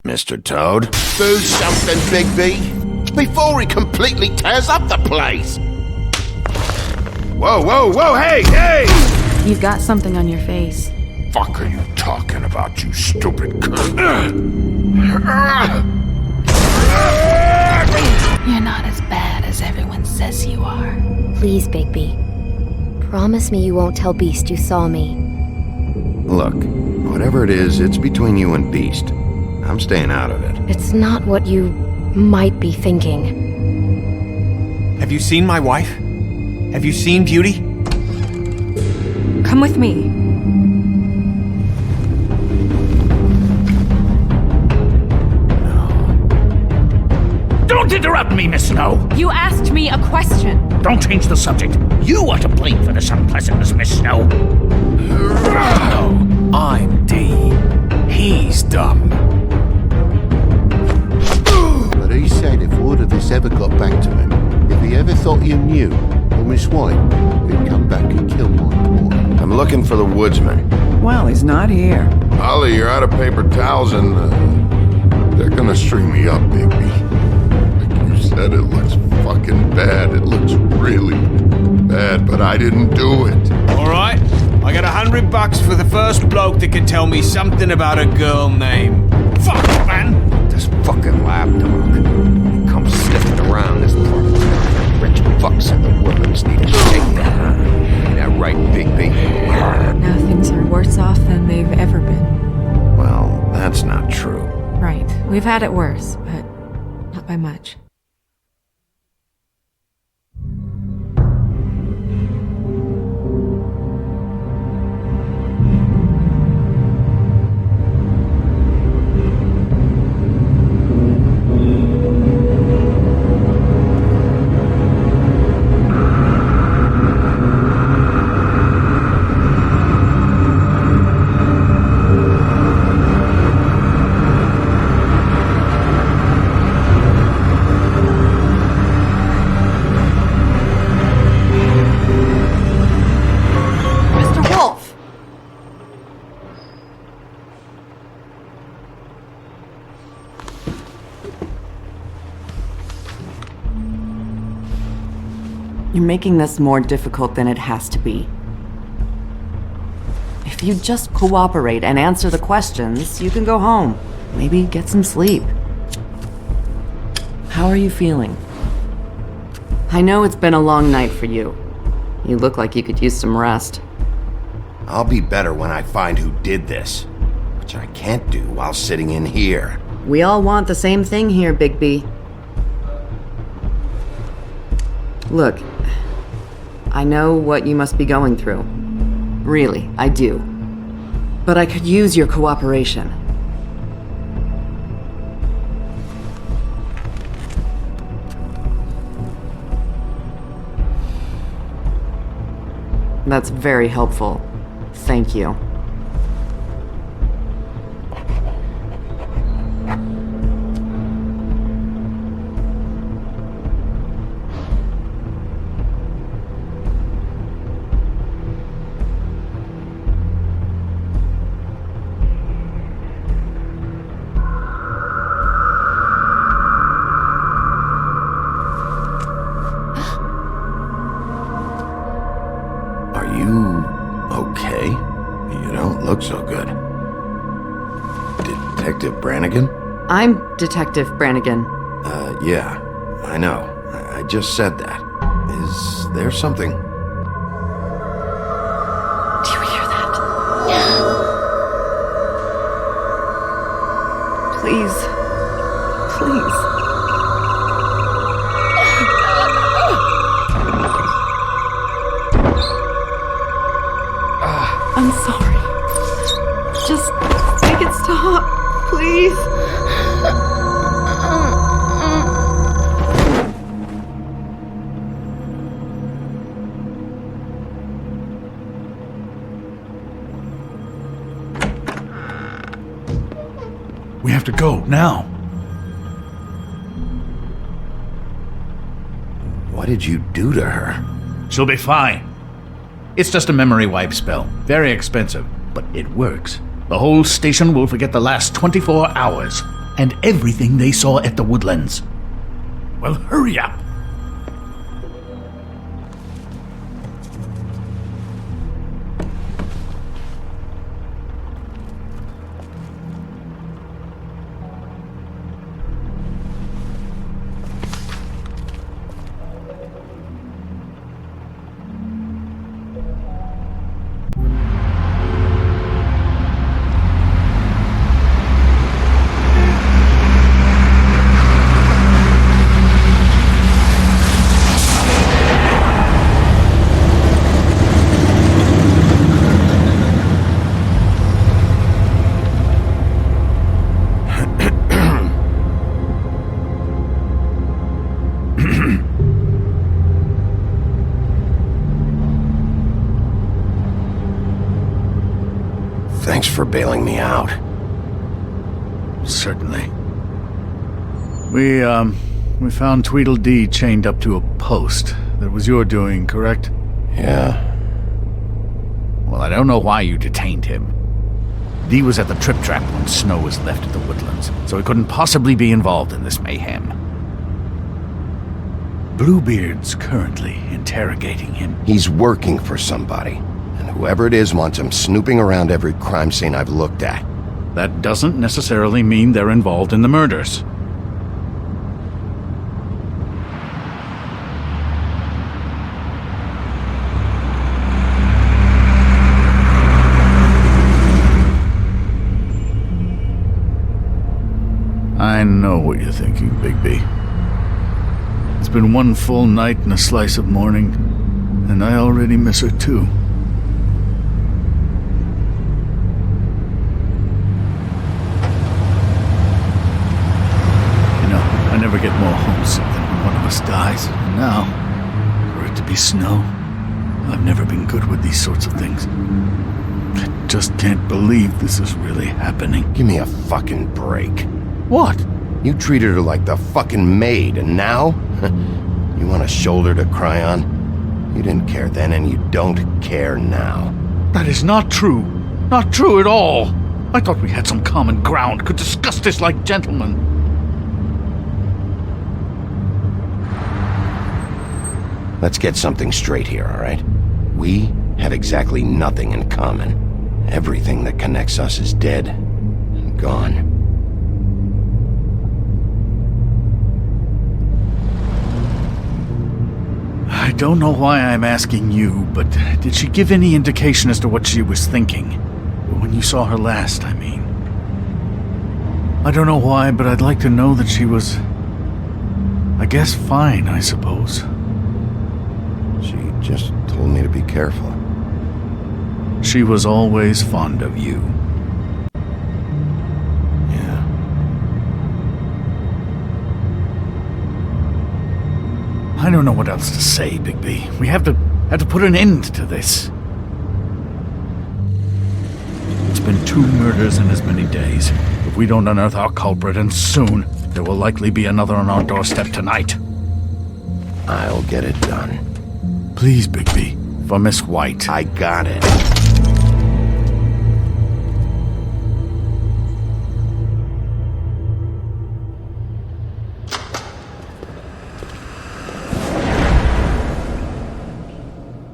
Mr. Toad? Do something, Bigby, before he completely tears up the place! Whoa, hey! You've got something on your face. Fuck are you talking about, you stupid cunt? You're not as bad as everyone says you are. Please, Bigby. Promise me you won't tell Beast you saw me. Look, whatever it is, it's between you and Beast. I'm staying out of it. It's not what you might be thinking. Have you seen my wife? Have you seen Beauty? Come with me. Don't interrupt me, Miss Snow! You asked me a question. Don't change the subject. You are to blame for this unpleasantness, Miss Snow. No, I'm D. He's dumb. But he said if word of this ever got back to him, if he ever thought you knew, or Miss White, he'd come back and kill my boy. I'm looking for the woodsman. Well, he's not here. Holly, you're out of paper towels and they're gonna string me up, Bigby. Like you said, it looks fucking bad. It looks really bad, but I didn't do it. All right, I got $100 for the first bloke that can tell me something about a girl name. Fuck, man! This fucking lapdog. He comes sniffing around this part of town. Rich fucks and the women's need a shakedown. Ain't that right, Bigby? Now things are worse off than they've ever been. Well, that's not true. Right. We've had it worse, but not by much. You're making this more difficult than it has to be. If you just cooperate and answer the questions, you can go home. Maybe get some sleep. How are you feeling? I know it's been a long night for you. You look like you could use some rest. I'll be better when I find who did this, which I can't do while sitting in here. We all want the same thing here, Bigby. Look, I know what you must be going through. Really, I do. But I could use your cooperation. That's very helpful. Thank you. So good. Detective Brannigan? I'm Detective Brannigan. Yeah, I know. I just said that. Is there something? Do you hear that? Please. Please. I'm sorry. Just make it stop, please. We have to go, now. What did you do to her? She'll be fine. It's just a memory wipe spell. Very expensive, but it works. The whole station will forget the last 24 hours. and everything they saw at the Woodlands. Well, hurry up. Thanks for bailing me out. Certainly. We found Tweedledee chained up to a post. That was your doing, correct? Yeah. Well, I don't know why you detained him. Dee was at the Trip Trap when Snow was left at the Woodlands, so he couldn't possibly be involved in this mayhem. Bluebeard's currently interrogating him. He's working for somebody, and whoever it is wants him snooping around every crime scene I've looked at. That doesn't necessarily mean they're involved in the murders. I know what you're thinking, Bigby. It's been one full night and a slice of morning, and I already miss her too. You know, I never get more homesick than when one of us dies, and now, for it to be Snow, I've never been good with these sorts of things. I just can't believe this is really happening. Give me a fucking break. What? You treated her like the fucking maid, and now? You want a shoulder to cry on? You didn't care then, and you don't care now. That is not true. Not true at all. I thought we had some common ground, could discuss this like gentlemen. Let's get something straight here, all right? We have exactly nothing in common. Everything that connects us is dead and gone. I don't know why I'm asking you, but did she give any indication as to what she was thinking? When you saw her last, I mean. I don't know why, but I'd like to know that she was, I guess, fine, I suppose. She just told me to be careful. She was always fond of you. Yeah. I don't know what else to say, Bigby. We have to put an end to this. It's been 2 murders in as many days. If we don't unearth our culprit, and soon, there will likely be another on our doorstep tonight. I'll get it done. Please, Bigby. For Miss White. I got it.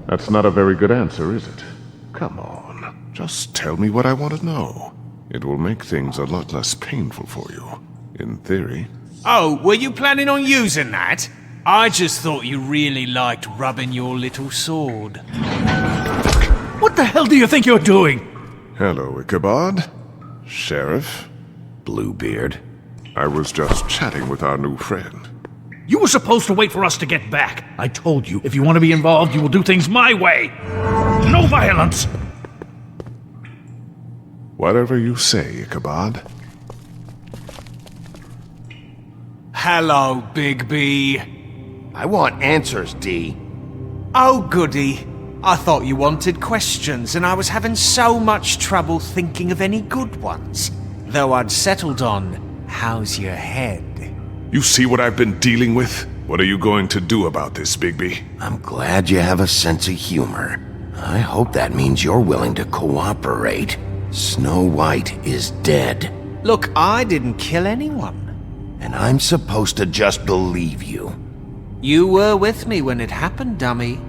That's not a very good answer, is it? Come on, just tell me what I want to know. It will make things a lot less painful for you, in theory. Oh, were you planning on using that? I just thought you really liked rubbing your little sword. What the hell do you think you're doing? Hello, Ichabod. Sheriff. Bluebeard. I was just chatting with our new friend. You were supposed to wait for us to get back. I told you, if you want to be involved, you will do things my way. No violence! Whatever you say, Ichabod. Hello, Bigby. I want answers, Dee. Oh, goody. I thought you wanted questions, and I was having so much trouble thinking of any good ones. Though I'd settled on, how's your head? You see what I've been dealing with? What are you going to do about this, Bigby? I'm glad you have a sense of humor. I hope that means you're willing to cooperate. Snow White is dead. Look, I didn't kill anyone. And I'm supposed to just believe you. You were with me when it happened, dummy.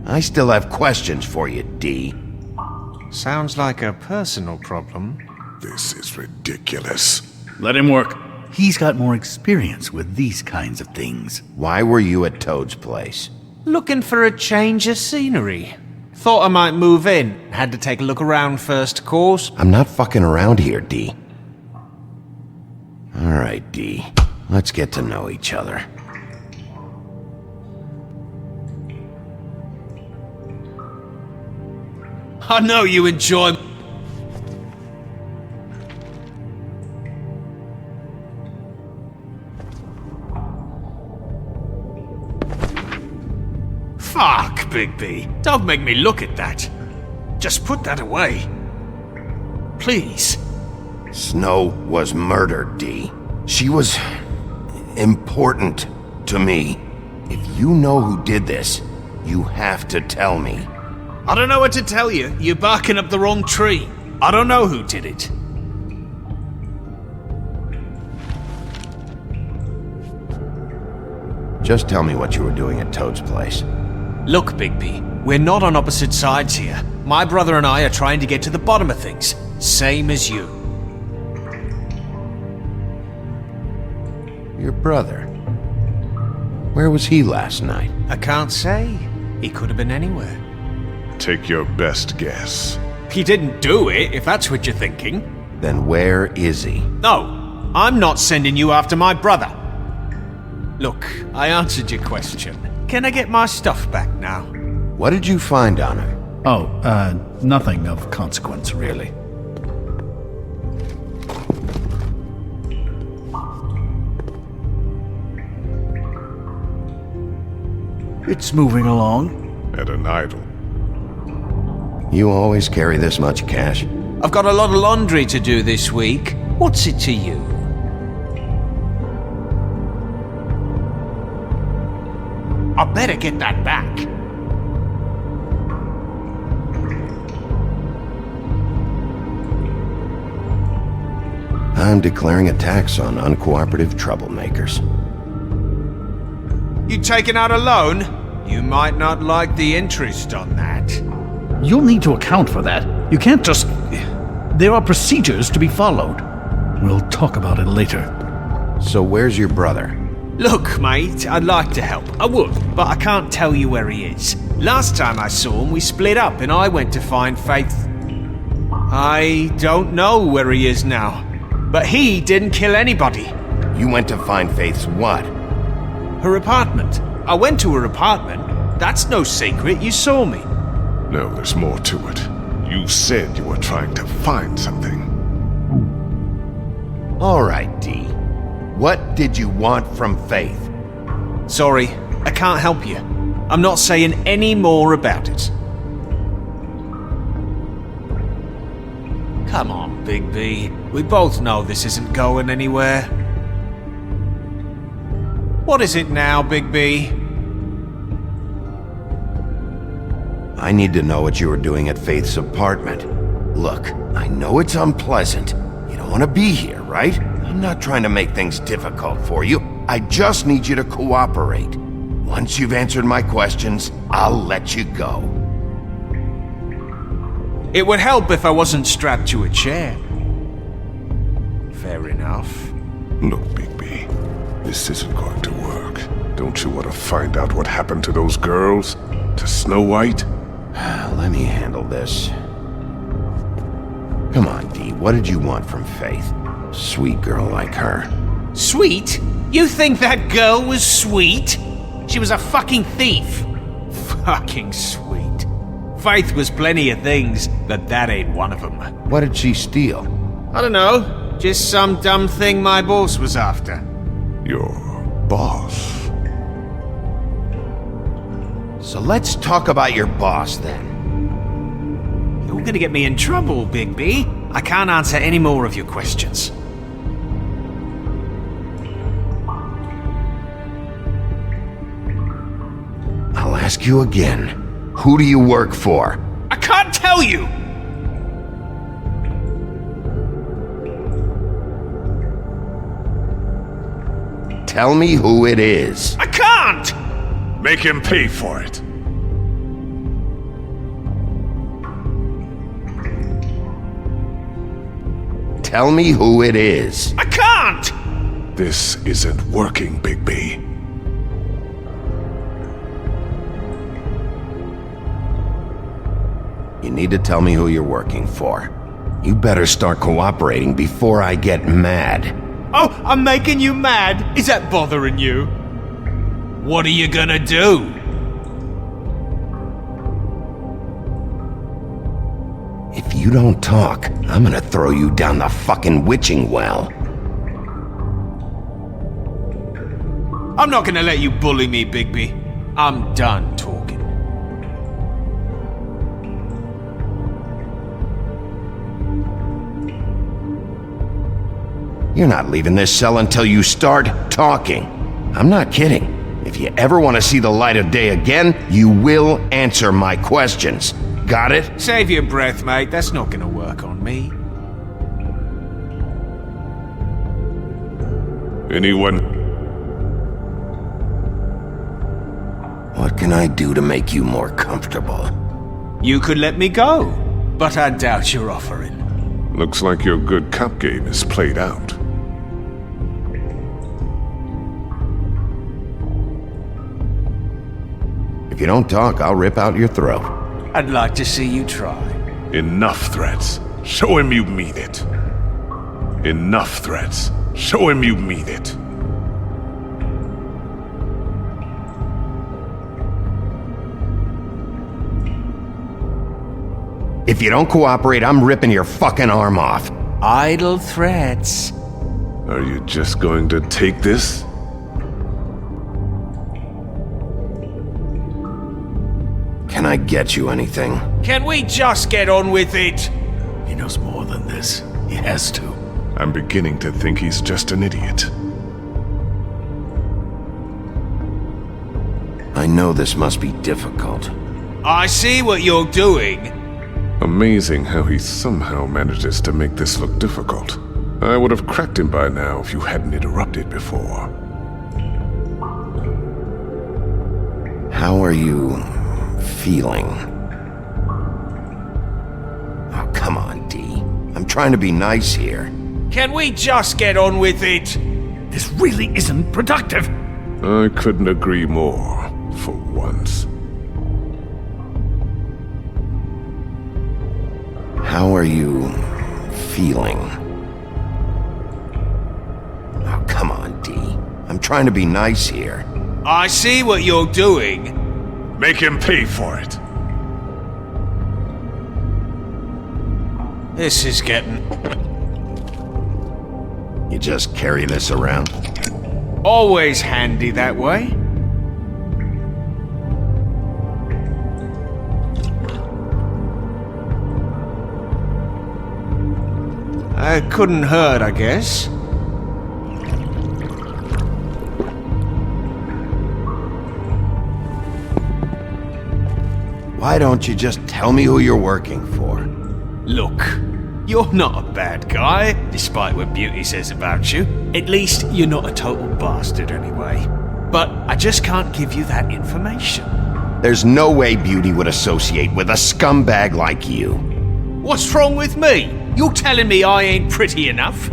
I still have questions for you, D. Sounds like a personal problem. This is ridiculous. Let him work. He's got more experience with these kinds of things. Why were you at Toad's place? Looking for a change of scenery. Thought I might move in. Had to take a look around first, of course. I'm not fucking around here, D. Alright, D. Let's get to know each other. I know you enjoy... Fuck, Bigby. Don't make me look at that. Just put that away. Please. Snow was murdered, D. She was... important to me. If you know who did this, you have to tell me. I don't know what to tell you. You're barking up the wrong tree. I don't know who did it. Just tell me what you were doing at Toad's place. Look, Bigby, we're not on opposite sides here. My brother and I are trying to get to the bottom of things. Same as you. Your brother? Where was he last night? I can't say. He could have been anywhere. Take your best guess. He didn't do it, if that's what you're thinking. Then where is he? No, I'm not sending you after my brother. Look, I answered your question. Can I get my stuff back now? What did you find on her? Oh, nothing of consequence, really. It's moving along. At an idol. You always carry this much cash? I've got a lot of laundry to do this week. What's it to you? I better get that back. I'm declaring a tax on uncooperative troublemakers. You taking out a loan? You might not like the interest on that. You'll need to account for that. You can't just... There are procedures to be followed. We'll talk about it later. So where's your brother? Look, mate, I'd like to help. I would, but I can't tell you where he is. Last time I saw him, we split up and I went to find Faith. I don't know where he is now. But he didn't kill anybody. You went to find Faith's what? Her apartment. I went to her apartment. That's no secret, you saw me. No, there's more to it. You said you were trying to find something. Alright, D. What did you want from Faith? Sorry, I can't help you. I'm not saying any more about it. Come on, Bigby. We both know this isn't going anywhere. What is it now, Bigby? I need to know what you were doing at Faith's apartment. Look, I know it's unpleasant. You don't want to be here, right? I'm not trying to make things difficult for you. I just need you to cooperate. Once you've answered my questions, I'll let you go. It would help if I wasn't strapped to a chair. Fair enough. Look, Bigby, this isn't going to work. Don't you want to find out what happened to those girls? To Snow White? Let me handle this. Come on, Dee, what did you want from Faith? Sweet girl like her. Sweet? You think that girl was sweet? She was a fucking thief. Fucking sweet. Faith was plenty of things, but that ain't one of them. What did she steal? I don't know. Just some dumb thing my boss was after. Your boss? So let's talk about your boss, then. You're gonna get me in trouble, Bigby. I can't answer any more of your questions. I'll ask you again. Who do you work for? I can't tell you! tell me who it is. I can't! Make him pay for it. Tell me who it is. I can't! This isn't working, Bigby. You need to tell me who you're working for. You better start cooperating before I get mad. Oh, I'm making you mad? Is that bothering you? What are you gonna do? If you don't talk, I'm gonna throw you down the fucking witching well. I'm not gonna let you bully me, Bigby. I'm done talking. You're not leaving this cell until you start talking. I'm not kidding. If you ever want to see the light of day again, you will answer my questions. Got it? Save your breath, mate. That's not gonna work on me. Anyone? What can I do to make you more comfortable? You could let me go, but I doubt you're offering. Looks like your good cop game is played out. If you don't talk, I'll rip out your throat. I'd like to see you try. Enough threats. Show him you mean it. Enough threats. Show him you mean it. If you don't cooperate, I'm ripping your fucking arm off. Idle threats. Are you just going to take this? Can I get you anything? Can we just get on with it? He knows more than this. He has to. I'm beginning to think he's just an idiot. I know this must be difficult. I see what you're doing. Amazing how he somehow manages to make this look difficult. I would have cracked him by now if you hadn't interrupted before. How are you feeling? Oh, come on, D. I'm trying to be nice here. Can we just get on with it? This really isn't productive. I couldn't agree more, for once. How are you feeling? Oh, come on, D. I'm trying to be nice here. I see what you're doing. Make him pay for it. This is getting... You just carry this around? always handy that way. It couldn't hurt, I guess. Why don't you just tell me who you're working for? Look, you're not a bad guy, despite what Beauty says about you. At least you're not a total bastard anyway. But I just can't give you that information. There's no way Beauty would associate with a scumbag like you. What's wrong with me? You're telling me I ain't pretty enough?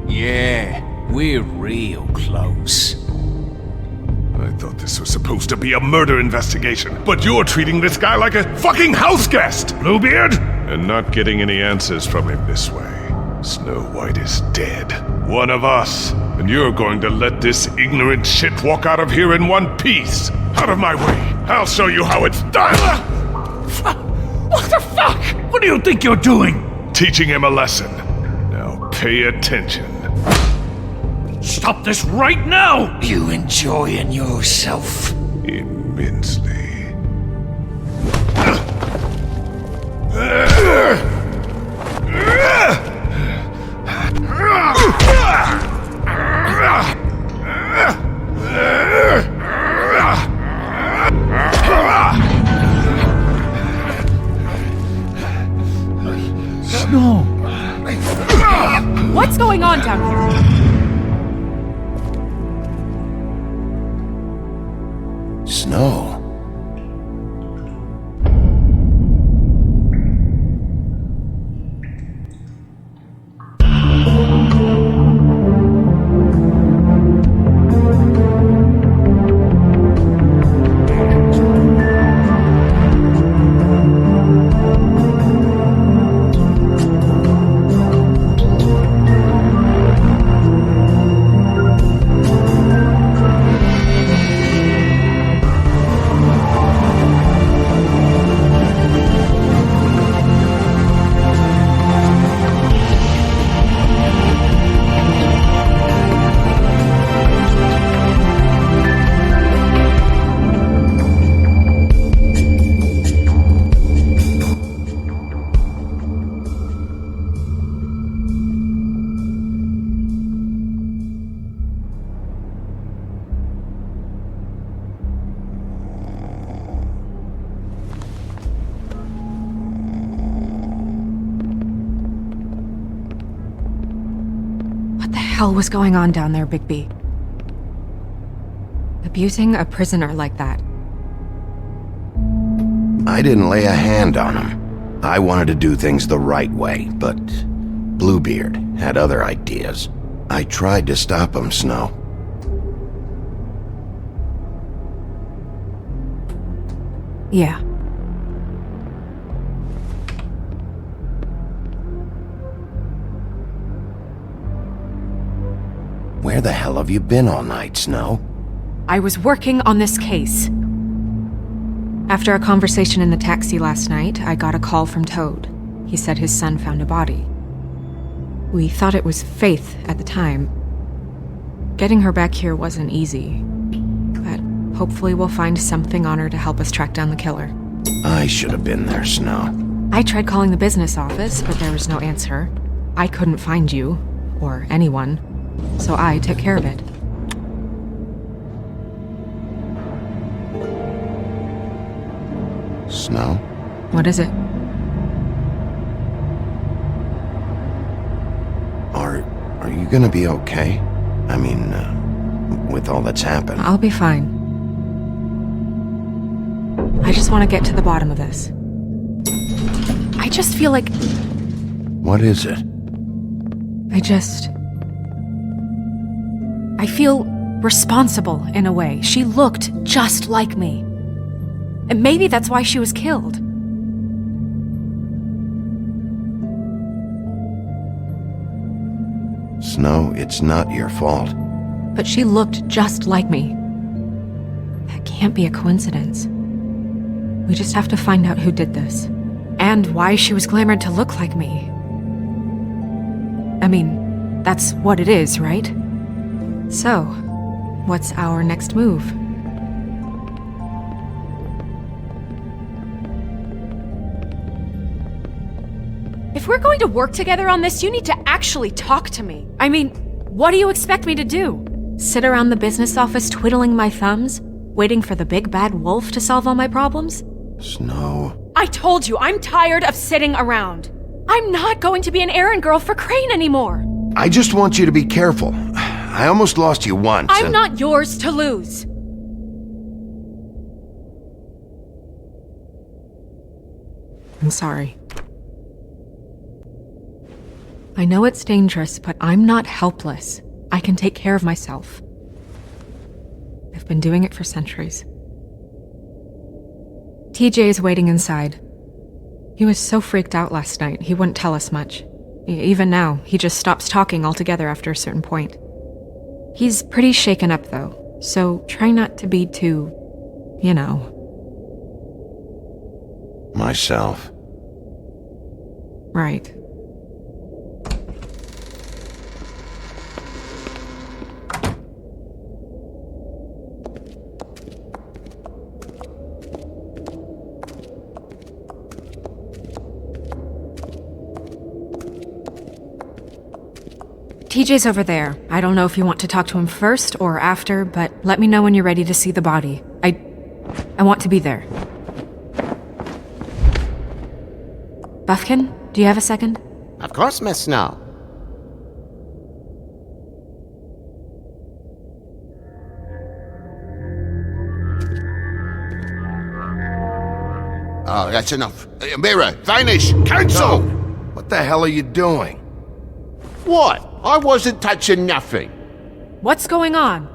Yeah, we're real close. I thought this was supposed to be a murder investigation, but you're treating this guy like a fucking house guest, Bluebeard! And not getting any answers from him this way. Snow White is dead. One of us. And you're going to let this ignorant shit walk out of here in one piece. Out of my way. I'll show you how it's done! What the fuck? What do you think you're doing? Teaching him a lesson. Now pay attention. Stop this right now! You enjoying yourself? Immensely. No. What's going on down here? hell was going on down there, Bigby? Abusing a prisoner like that. I didn't lay a hand on him. I wanted to do things the right way, but Bluebeard had other ideas. I tried to stop him, Snow. Yeah. Where the hell have you been all night, Snow? I was working on this case. After a conversation in the taxi last night, I got a call from Toad. He said his son found a body. We thought it was Faith at the time. Getting her back here wasn't easy, but hopefully we'll find something on her to help us track down the killer. I should have been there, Snow. I tried calling the business office, but there was no answer. I couldn't find you, or anyone, so I took care of it. Snow? What is it? Are you gonna be okay? I mean, with all that's happened. I'll be fine. I just want to get to the bottom of this. I just feel like... What is it? I feel responsible in a way. She looked just like me. And maybe that's why she was killed. Snow, it's not your fault. But she looked just like me. That can't be a coincidence. We just have to find out who did this. And why she was glamored to look like me. I mean, that's what it is, right? So, what's our next move? If we're going to work together on this, you need to actually talk to me. I mean, what do you expect me to do? Sit around the business office twiddling my thumbs, waiting for the big bad wolf to solve all my problems? Snow... I told you, I'm tired of sitting around. I'm not going to be an errand girl for Crane anymore. I just want you to be careful. I almost lost you once. I'm not yours to lose. I'm sorry. I know it's dangerous, but I'm not helpless. I can take care of myself. I've been doing it for centuries. TJ is waiting inside. He was so freaked out last night, he wouldn't tell us much. Even now, he just stops talking altogether after a certain point. He's pretty shaken up, though, so try not to be too, you know. Myself. Right. TJ's over there. I don't know if you want to talk to him first or after, but let me know when you're ready to see the body. I want to be there. Buffkin, do you have a second? Of course, Miss Snow. Oh, that's enough. Mirror, vanish, cancel! What the hell are you doing? What? I wasn't touching nothing. What's going on?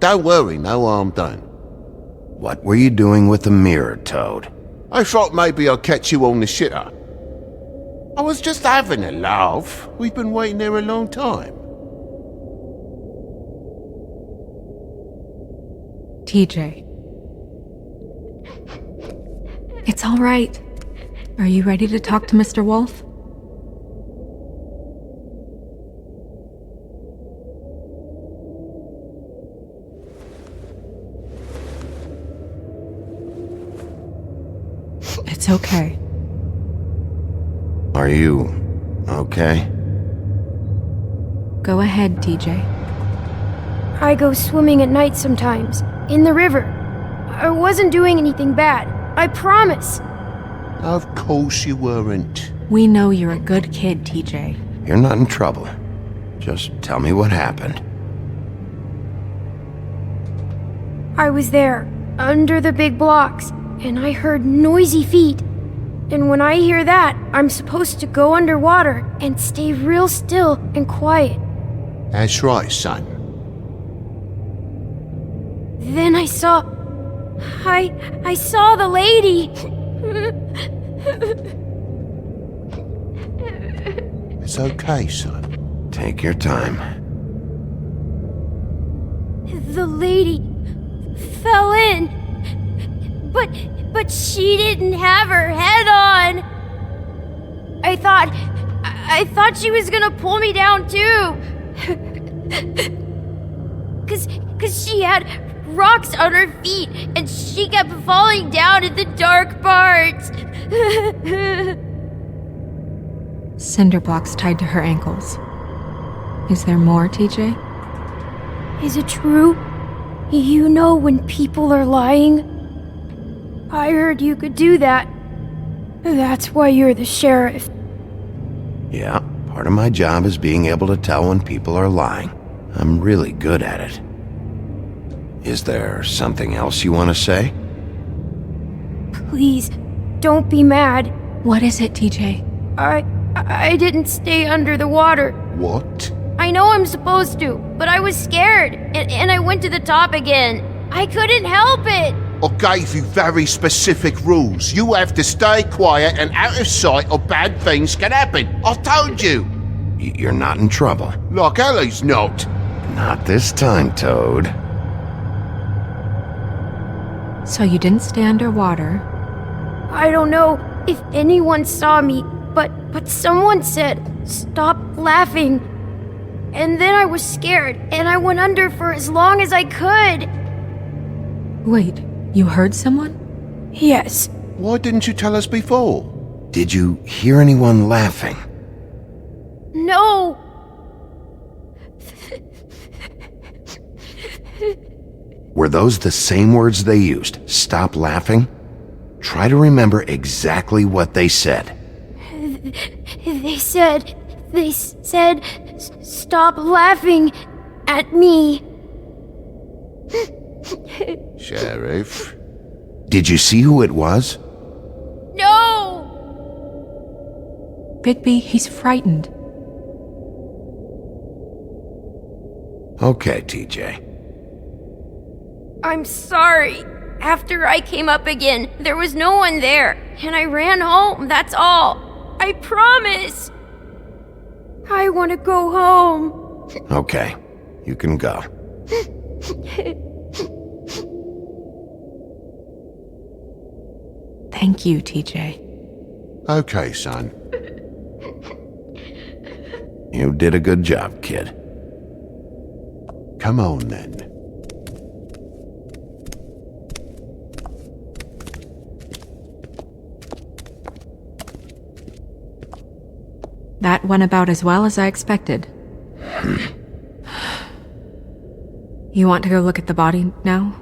Don't worry, no harm done. What were you doing with the mirror, Toad? I thought maybe I'd catch you on the shitter. I was just having a laugh. We've been waiting there a long time. TJ. It's all right. Are you ready to talk to Mr. Wolf? It's okay. Are you okay? Go ahead, TJ. I go swimming at night sometimes, in the river. I wasn't doing anything bad, I promise. Of course you weren't. We know you're a good kid, TJ. You're not in trouble. Just tell me what happened. I was there, under the big blocks, and I heard noisy feet. And when I hear that, I'm supposed to go underwater and stay real still and quiet. That's right, son. Then I saw the lady. It's okay, son. Take your time. The lady fell in. But she didn't have her head on. I thought she was gonna pull me down too. Cause she had rocks on her feet and she kept falling down in the dark parts. Cinder blocks tied to her ankles. Is there more, TJ? Is it true? You know when people are lying? I heard you could do that. That's why you're the sheriff. Yeah, part of my job is being able to tell when people are lying. I'm really good at it. Is there something else you want to say? Please, don't be mad. What is it, TJ? I didn't stay under the water. What? I know I'm supposed to, but I was scared, and I went to the top again. I couldn't help it. I gave you very specific rules. You have to stay quiet and out of sight or bad things can happen. I told you. You're not in trouble. Like Ellie's not. Not this time, Toad. So you didn't stay underwater. I don't know if anyone saw me, but someone said, "Stop laughing." And then I was scared, and I went under for as long as I could. Wait, you heard someone? Yes. Why didn't you tell us before? Did you hear anyone laughing? No. Were those the same words they used? Stop laughing? Try to remember exactly what they said. They said, "Stop laughing at me." Sheriff? Did you see who it was? No! Bigby, he's frightened. Okay, TJ. I'm sorry. After I came up again, there was no one there, and I ran home, that's all. I promise. I want to go home. Okay, you can go. Thank you, TJ. Okay, son. You did a good job, kid. Come on, then. That went about as well as I expected. You want to go look at the body now?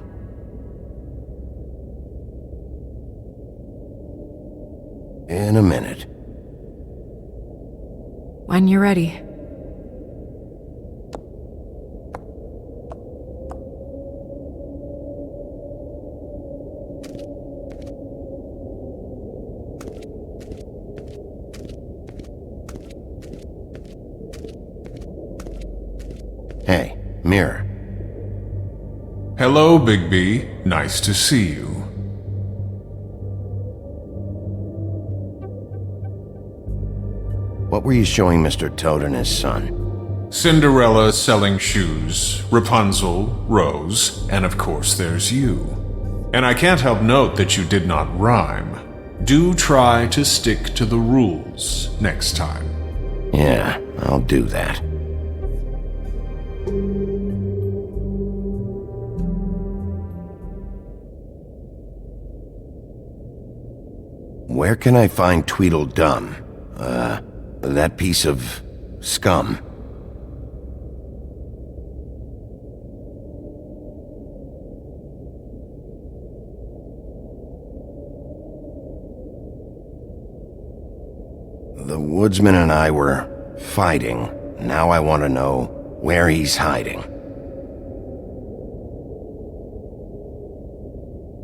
In a minute. When you're ready. Hey, Mirror. Hello, Bigby. Nice to see you. What were you showing Mr. Toad and his son? Cinderella selling shoes, Rapunzel, Rose, and of course there's you. And I can't help note that you did not rhyme. Do try to stick to the rules next time. Yeah, I'll do that. Where can I find Tweedledum? That piece of scum. The woodsman and I were fighting. Now I want to know where he's hiding.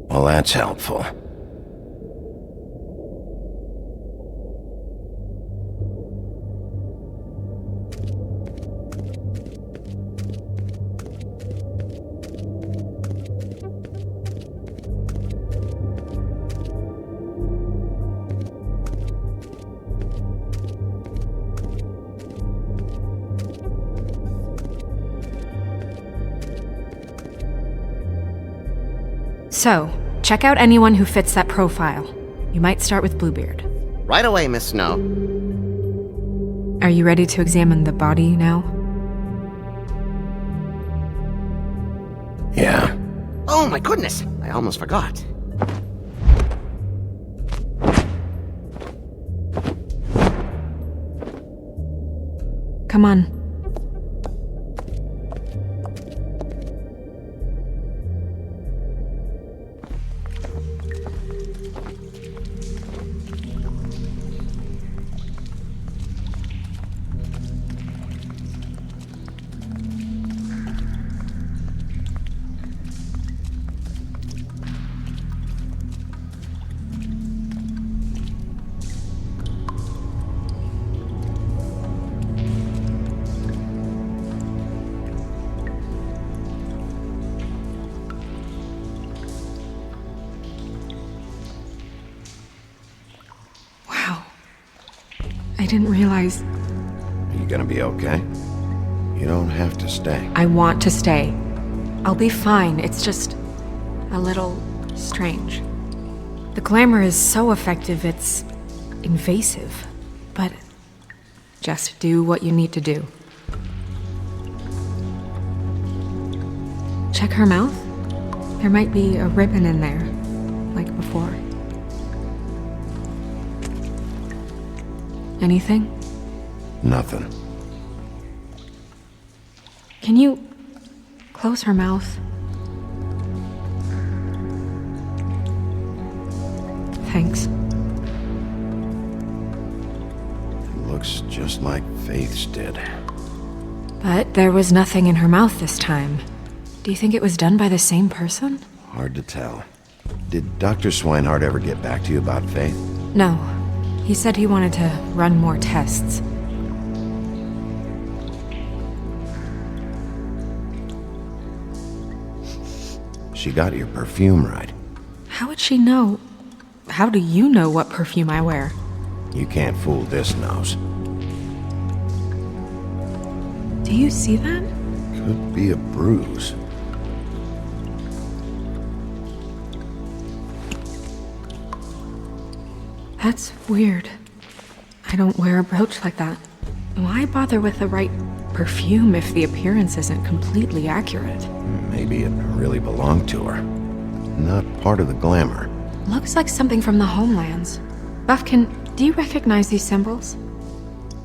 Well, that's helpful. So, check out anyone who fits that profile. You might start with Bluebeard. Right away, Miss Snow. Are you ready to examine the body now? Yeah. Oh my goodness, I almost forgot. Come on. I didn't realize... Are you gonna be okay? You don't have to stay. I want to stay. I'll be fine. It's just a little strange. The glamour is so effective, it's invasive. But just do what you need to do. Check her mouth. There might be a ribbon in there, like before. Anything? Nothing. Can you close her mouth? Thanks. It looks just like Faith's did. But there was nothing in her mouth this time. Do you think it was done by the same person? Hard to tell. Did Dr. Swinehart ever get back to you about Faith? No. He said he wanted to run more tests. She got your perfume right. How would she know? How do you know what perfume I wear? You can't fool this nose. Do you see that? Could be a bruise. That's weird. I don't wear a brooch like that. Why bother with the right perfume if the appearance isn't completely accurate? Maybe it really belonged to her. Not part of the glamour. Looks like something from the homelands. Buffkin, do you recognize these symbols?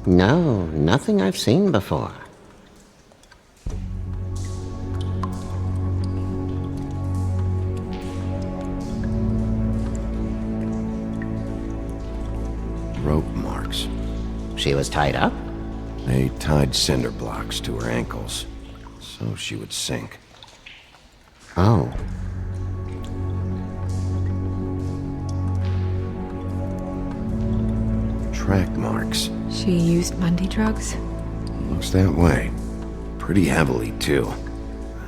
No, nothing I've seen before. Rope marks. She was tied up? They tied cinder blocks to her ankles, so she would sink. Oh. Track marks. She used Mundy drugs? Looks that way. Pretty heavily, too.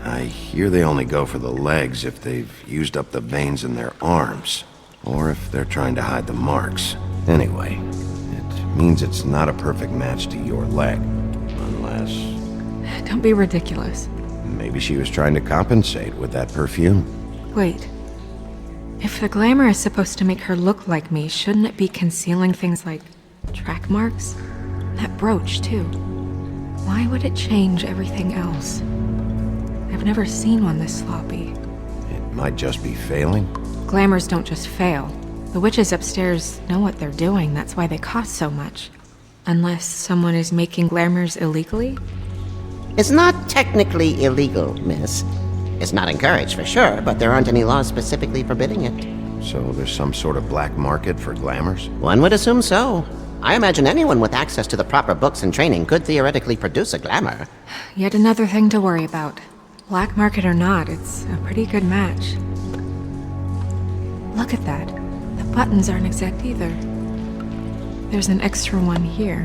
I hear they only go for the legs if they've used up the veins in their arms, or if they're trying to hide the marks. Anyway, it means it's not a perfect match to your leg, unless... Don't be ridiculous. Maybe she was trying to compensate with that perfume. Wait. If the glamour is supposed to make her look like me, shouldn't it be concealing things like track marks? That brooch, too. Why would it change everything else? I've never seen one this sloppy. It might just be failing. Glamours don't just fail. The witches upstairs know what they're doing, that's why they cost so much. Unless someone is making glamours illegally? It's not technically illegal, miss. It's not encouraged for sure, but there aren't any laws specifically forbidding it. So there's some sort of black market for glamours? One would assume so. I imagine anyone with access to the proper books and training could theoretically produce a glamour. Yet another thing to worry about. Black market or not, it's a pretty good match. Look at that. The buttons aren't exact either. There's an extra one here.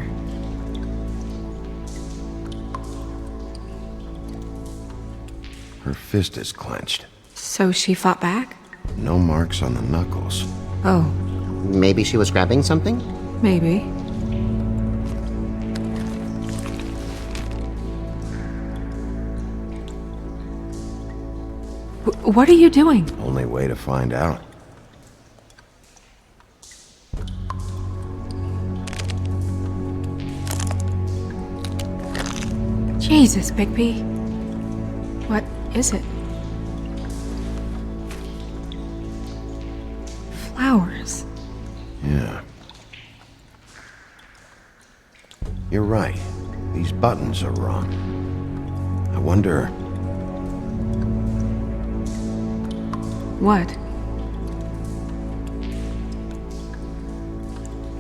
Her fist is clenched. So she fought back? No marks on the knuckles. Oh, Maybe she was grabbing something? maybe. What are you doing? Only way to find out. Jesus, Bigby. What is it? Flowers. Yeah. You're right. These buttons are wrong. I wonder... What?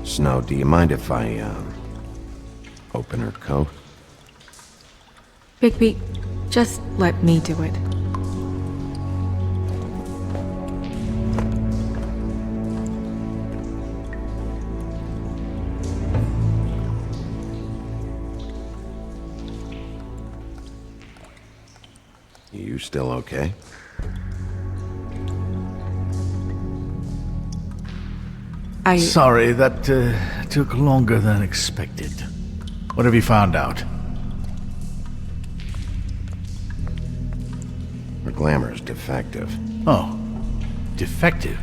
Snow, do you mind if I, open her coat? Bigby, just let me do it. You still okay? Sorry, that took longer than expected. What have you found out? Her glamour's defective. Oh, defective.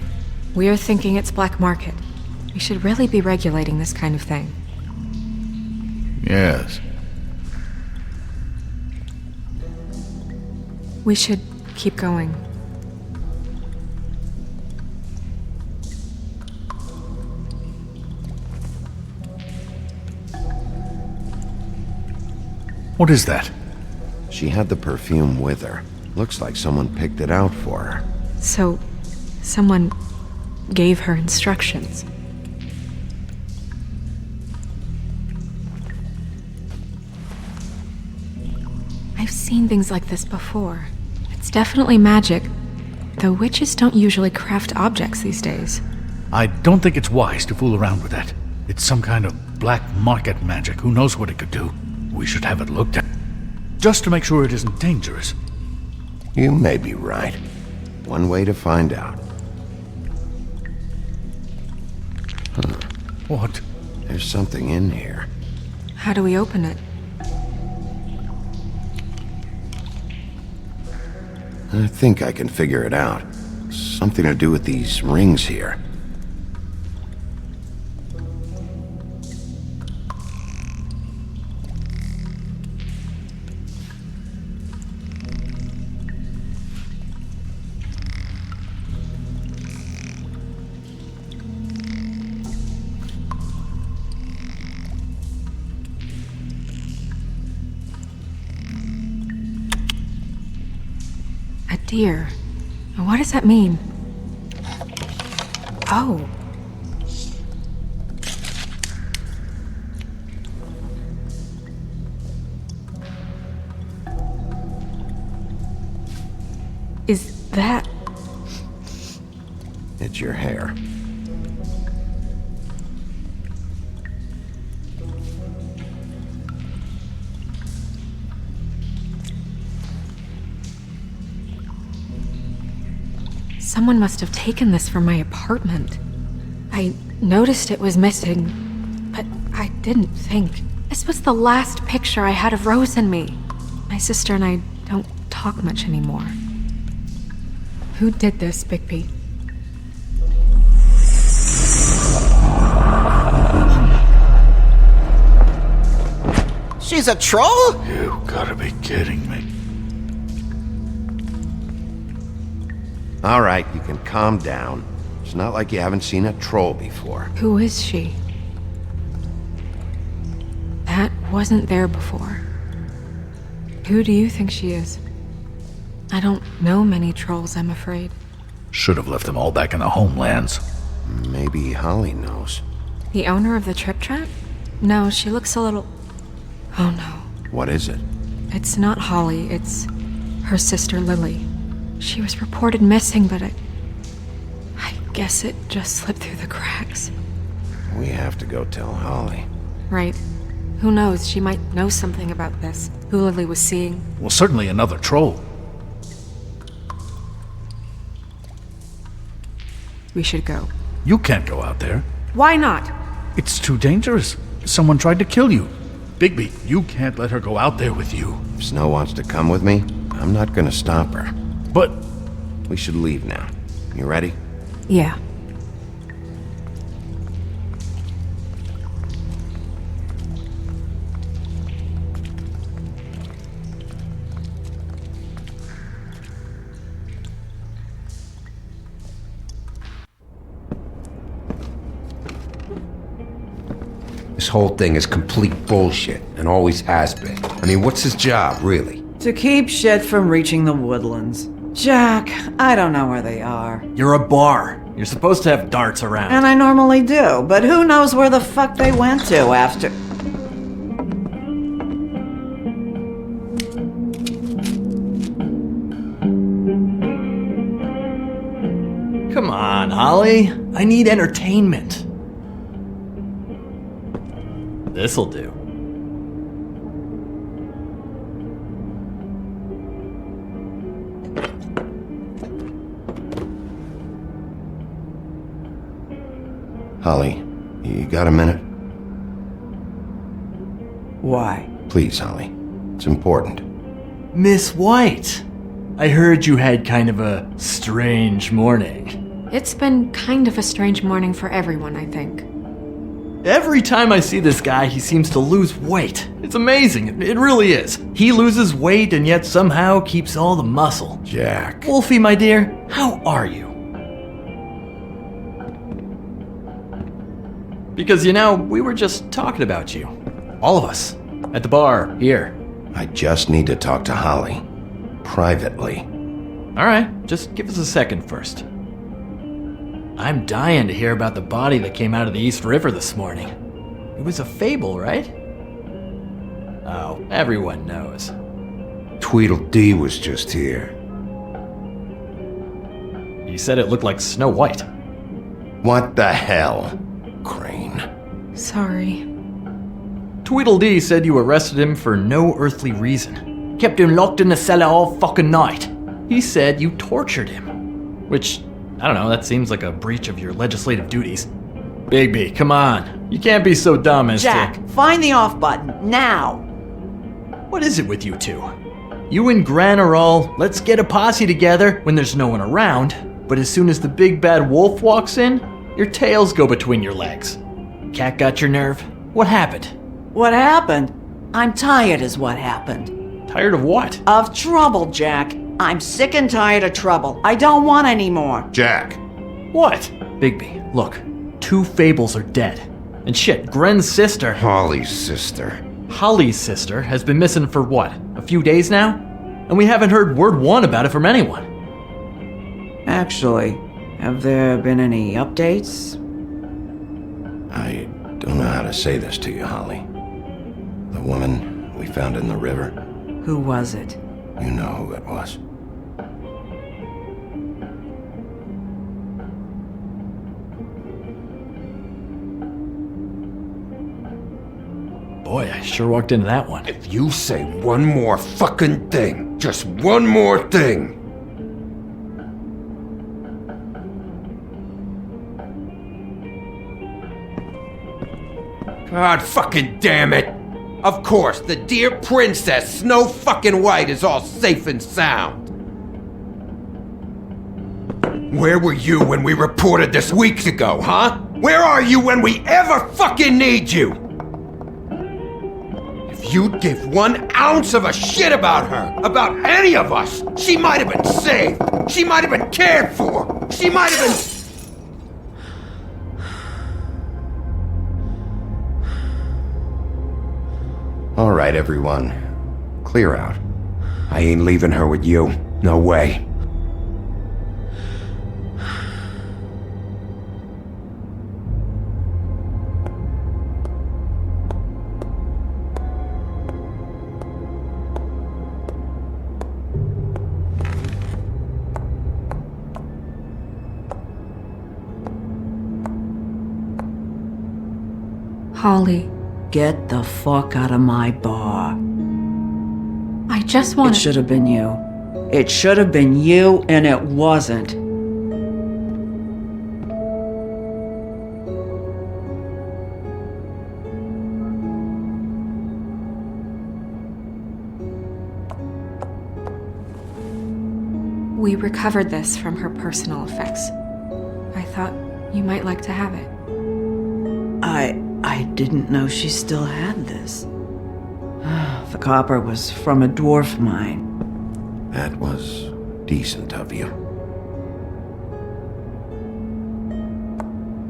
We're thinking it's black market. We should really be regulating this kind of thing. Yes. We should keep going. What is that? She had the perfume with her. Looks like someone picked it out for her. So, someone gave her instructions. I've seen things like this before. It's definitely magic, though witches don't usually craft objects these days. I don't think it's wise to fool around with that. It's some kind of black market magic. Who knows what it could do? We should have it looked at, just to make sure it isn't dangerous. You may be right. One way to find out. Huh. What? There's something in here. How do we open it? I think I can figure it out. Something to do with these rings here. Deer. What does that mean? Oh. Is that... It's your hair. Someone must have taken this from my apartment. I noticed it was missing, but I didn't think. This was the last picture I had of Rose and me. My sister and I don't talk much anymore. Who did this, Bigby? She's a troll? You gotta be kidding me. All right, you can calm down. It's not like you haven't seen a troll before. Who is she? That wasn't there before. Who do you think she is? I don't know many trolls, I'm afraid. Should have left them all back in the homelands. Maybe Holly knows. The owner of the Trip Trap? No, she looks a little... Oh no. What is it? It's not Holly, it's her sister Lily. She was reported missing, but I guess it just slipped through the cracks. We have to go tell Holly. Right. Who knows, she might know something about this. Who Lily was seeing. Well, certainly another troll. We should go. You can't go out there. Why not? It's too dangerous. Someone tried to kill you. Bigby, you can't let her go out there with you. If Snow wants to come with me, I'm not gonna stop her. But... We should leave now. You ready? Yeah. This whole thing is complete bullshit, and always has been. I mean, what's his job, really? To keep shit from reaching the woodlands. Jack, I don't know where they are. You're a bar. You're supposed to have darts around. And I normally do, but who knows where the fuck they went to after... Come on, Holly. I need entertainment. This'll do. Holly, you got a minute? Why? Please, Holly. It's important. Miss White, I heard you had kind of a strange morning. It's been kind of a strange morning for everyone, I think. Every time I see this guy, he seems to lose weight. It's amazing. It really is. He loses weight and yet somehow keeps all the muscle. Jack. Wolfie, my dear, how are you? Because, you know, we were just talking about you. All of us. At the bar, here. I just need to talk to Holly. Privately. Alright, just give us a second first. I'm dying to hear about the body that came out of the East River this morning. It was a fable, right? Oh, everyone knows. Tweedledee was just here. You said it looked like Snow White. What the hell, Crane? Sorry. Tweedledee said you arrested him for no earthly reason. Kept him locked in the cellar all fucking night. He said you tortured him. Which, I don't know, that seems like a breach of your legislative duties. Bigby, come on. You can't be so dumb as Jack, find the off button, now! What is it with you two? You and Gran are all, let's get a posse together when there's no one around, but as soon as the big bad wolf walks in, your tails go between your legs. Cat got your nerve? What happened? What happened? I'm tired is what happened. Tired of what? Of trouble, Jack. I'm sick and tired of trouble. I don't want any more. Jack. What? Bigby, look. 2 fables are dead. And shit, Gren's sister... Holly's sister. Holly's sister has been missing for what? A few days now? And we haven't heard word one about it from anyone. Actually, have there been any updates? I don't know how to say this to you, Holly. The woman we found in the river. Who was it? You know who it was. Boy, I sure walked into that one. If you say one more fucking thing, just one more thing. God fucking damn it! Of course, the dear princess Snow fucking White is all safe and sound. Where were you when we reported this weeks ago, huh? Where are you when we ever fucking need you? If you'd give 1 ounce of a shit about her, about any of us, she might have been saved. She might have been cared for. She might have been... All right, everyone. Clear out. I ain't leaving her with you. No way. Holly, Get the fuck out of my bar. I just It want should have been you. It should have been you, and it wasn't. We recovered this from her personal effects. I thought you might like to have it. I didn't know she still had this. The copper was from a dwarf mine. That was decent of you.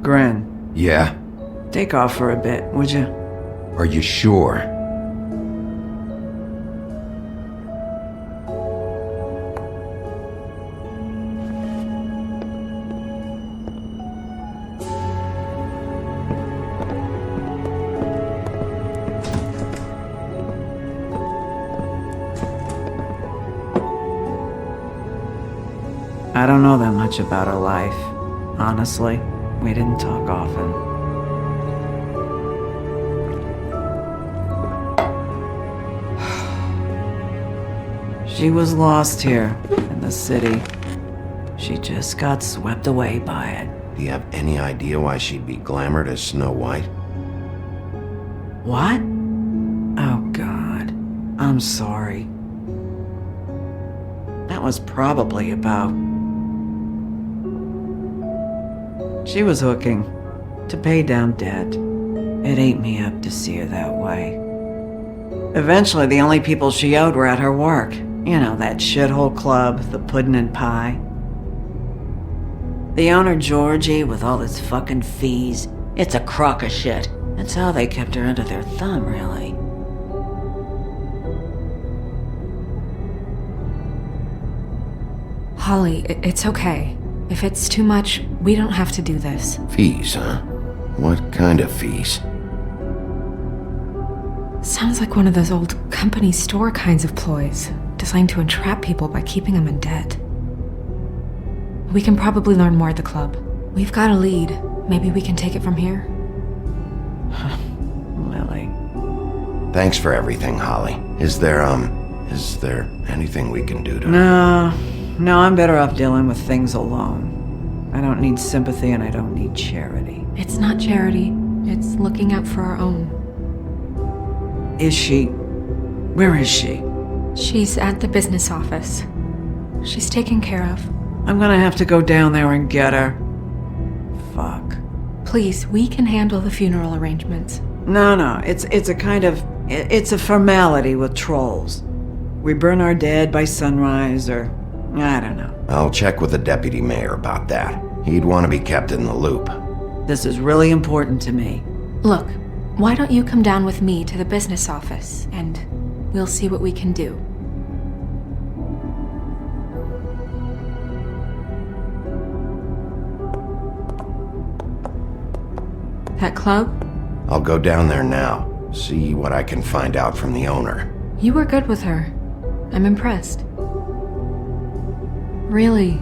Gren, Yeah? take off for a bit, would you? Are you sure? I don't know that much about her life. Honestly, we didn't talk often. She was lost here in the city. She just got swept away by it. Do you have any idea why she'd be glamored as Snow White? What? Oh, God. I'm sorry. That was probably about... She was hooking to pay down debt. It ate me up to see her that way. Eventually, the only people she owed were at her work. You know, that shithole club, the Puddin' and Pie. The owner, Georgie, with all his fucking fees, it's a crock of shit. That's how they kept her under their thumb, really. Holly, it's okay. If it's too much, we don't have to do this. Fees, huh? What kind of fees? Sounds like one of those old company store kinds of ploys, designed to entrap people by keeping them in debt. We can probably learn more at the club. We've got a lead. Maybe we can take it from here? Lily. Thanks for everything, Holly. Is there anything we can do to... No, I'm better off dealing with things alone. I don't need sympathy and I don't need charity. It's not charity. It's looking out for our own. Is she... Where is she? She's at the business office. She's taken care of. I'm gonna have to go down there and get her. Fuck. Please, we can handle the funeral arrangements. No, it's a kind of... It's a formality with trolls. We burn our dead by sunrise, or... I don't know. I'll check with the deputy mayor about that. He'd want to be kept in the loop. This is really important to me. Look, why don't you come down with me to the business office, and we'll see what we can do. That club? I'll go down there now. See what I can find out from the owner. You were good with her. I'm impressed. Really,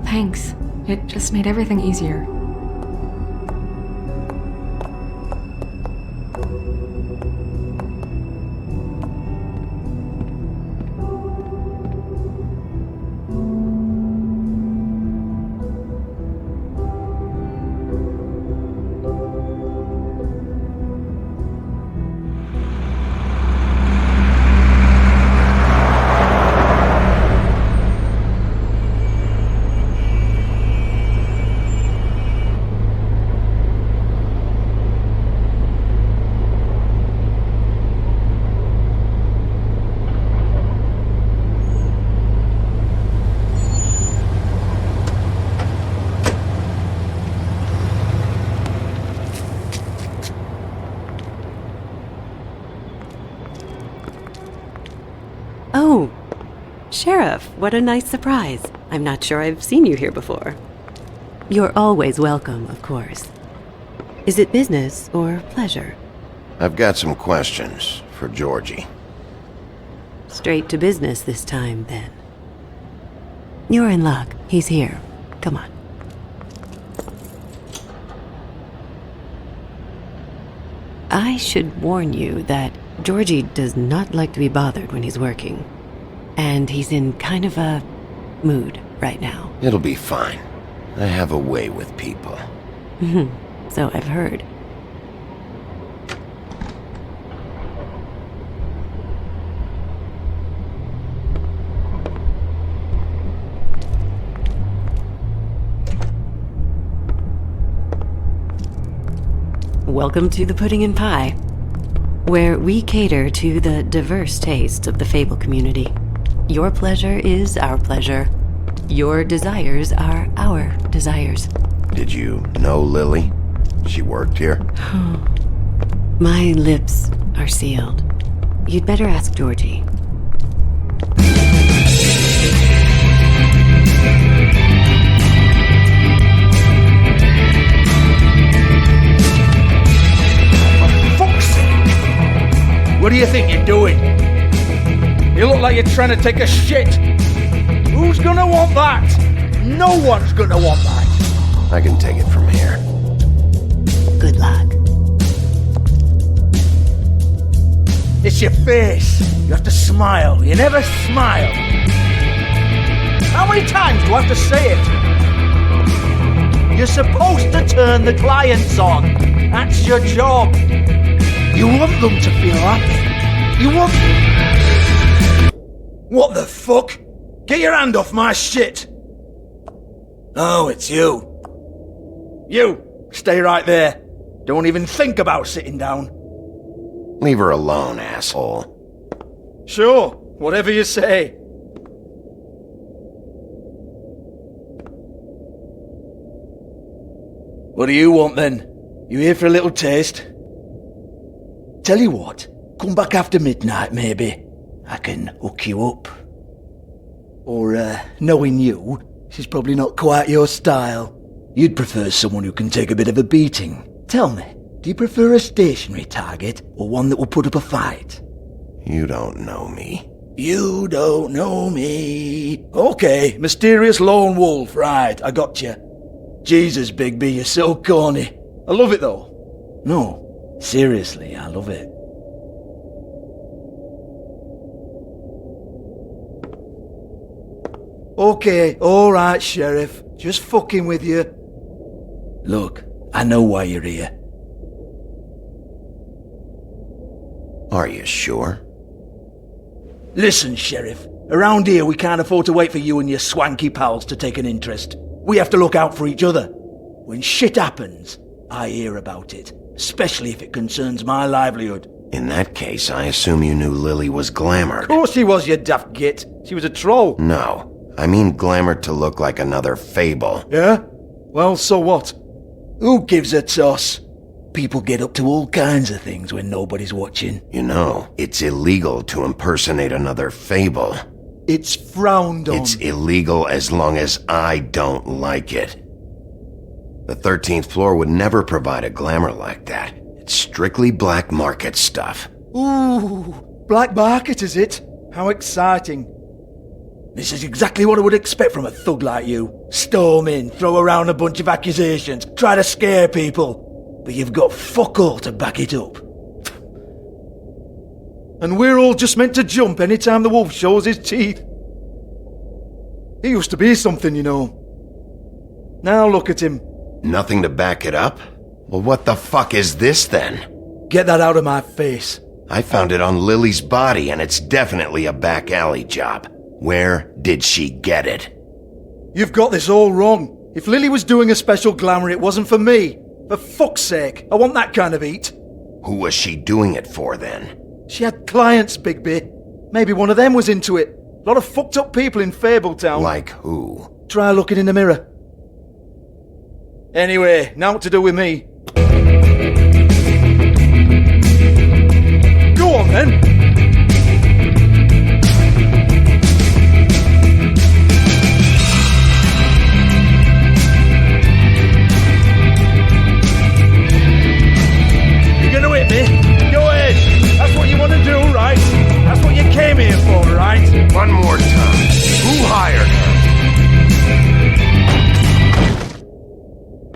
thanks. It just made everything easier. Oh, Sheriff, what a nice surprise. I'm not sure I've seen you here before. You're always welcome, of course. Is it business or pleasure? I've got some questions for Georgie. Straight to business this time, then. You're in luck. He's here. Come on. I should warn you that Georgie does not like to be bothered when he's working. And he's in kind of a mood right now. It'll be fine. I have a way with people. So I've heard. Welcome to the Pudding and Pie, where we cater to the diverse tastes of the Fable community. Your pleasure is our pleasure. Your desires are our desires. Did you know Lily? She worked here? My lips are sealed. You'd better ask Georgie. What do you think you're doing? You look like you're trying to take a shit. Who's gonna want that? No one's gonna want that. I can take it from here. Good luck. It's your face. You have to smile. You never smile. How many times do I have to say it? You're supposed to turn the clients on. That's your job. You want them to feel happy. You want... What the fuck? Get your hand off my shit. Oh, it's you. You, stay right there. Don't even think about sitting down. Leave her alone, asshole. Sure, whatever you say. What do you want then? You here for a little taste? Tell you what, come back after midnight maybe. I can hook you up. Or, knowing you, she's probably not quite your style. You'd prefer someone who can take a bit of a beating. Tell me, do you prefer a stationary target or one that will put up a fight? You don't know me. You don't know me. Okay, mysterious lone wolf, right, I got you. Jesus, Bigby, you're so corny. I love it though. No, seriously, I love it. Okay, alright, Sheriff. Just fucking with you. Look, I know why you're here. Are you sure? Listen, Sheriff. Around here, we can't afford to wait for you and your swanky pals to take an interest. We have to look out for each other. When shit happens, I hear about it. Especially if it concerns my livelihood. In that case, I assume you knew Lily was glamored. Of course she was, you daft git. She was a troll. No. I mean glamored to look like another fable. Yeah? Well, so what? Who gives a toss? People get up to all kinds of things when nobody's watching. You know, it's illegal to impersonate another fable. It's frowned on. It's illegal as long as I don't like it. The 13th floor would never provide a glamour like that. It's strictly black market stuff. Ooh, black market is it? How exciting. This is exactly what I would expect from a thug like you. Storm in, throw around a bunch of accusations, try to scare people. But you've got fuck all to back it up. And we're all just meant to jump any time the wolf shows his teeth. He used to be something, you know. Now look at him. Nothing to back it up? Well, what the fuck is this then? Get that out of my face. I found it on Lily's body, and it's definitely a back alley job. Where did she get it? You've got this all wrong. If Lily was doing a special glamour, it wasn't for me. For fuck's sake, I want that kind of eat. Who was she doing it for then? She had clients, Bigby. Maybe one of them was into it. A lot of fucked up people in Fabletown. Like who? Try looking in the mirror. Anyway, now what to do with me? Go on then. You're gonna hit me? Go ahead. That's what you want to do, right? That's what you came here for, right? One more time. Who hired her?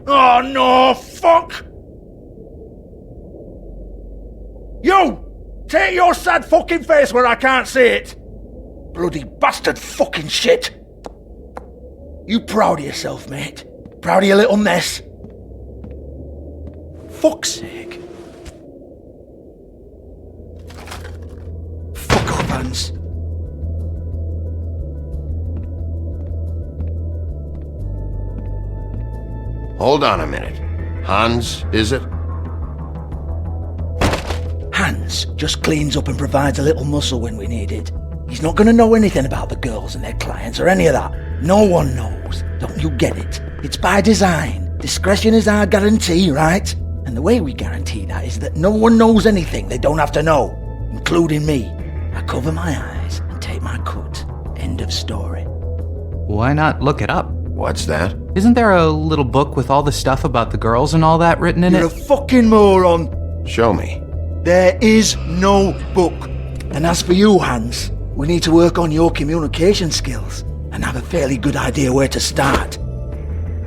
Oh no, fuck! You! Take your sad fucking face where I can't see it! Bloody bastard fucking shit! You proud of yourself, mate? Proud of your little mess? Fuck's sake. Fuck off, Hans. Hold on a minute. Hans, is it? Hans just cleans up and provides a little muscle when we need it. He's not going to know anything about the girls and their clients or any of that. No one knows. Don't you get it? It's by design. Discretion is our guarantee, right? And the way we guarantee that is that no one knows anything they don't have to know, including me. I cover my eyes and take my cut. End of story. Why not look it up? What's that? Isn't there a little book with all the stuff about the girls and all that written in You're it? a fucking moron. Show me. There is no book. And as for you, Hans, we need to work on your communication skills and have a fairly good idea where to start.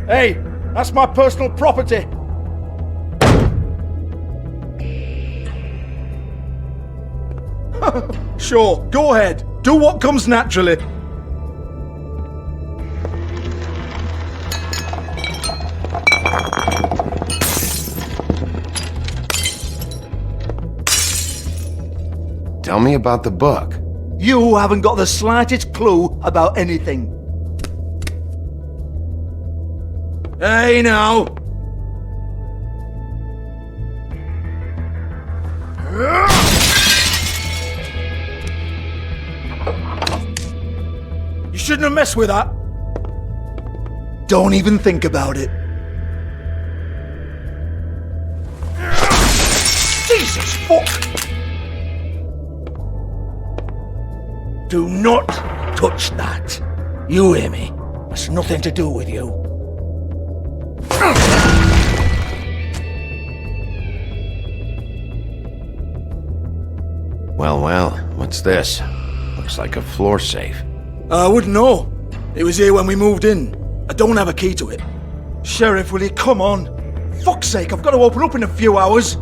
Hey, that's my personal property. Sure, go ahead. Do what comes naturally. Tell me about the book. You haven't got the slightest clue about anything. Hey now! You shouldn't have messed with that. Don't even think about it. Jesus fuck! Do not touch that. You hear me? It's nothing to do with you. Well, what's this? Looks like a floor safe. I wouldn't know. It was here when we moved in. I don't have a key to it. Sheriff, will you come on? Fuck's sake, I've got to open up in a few hours.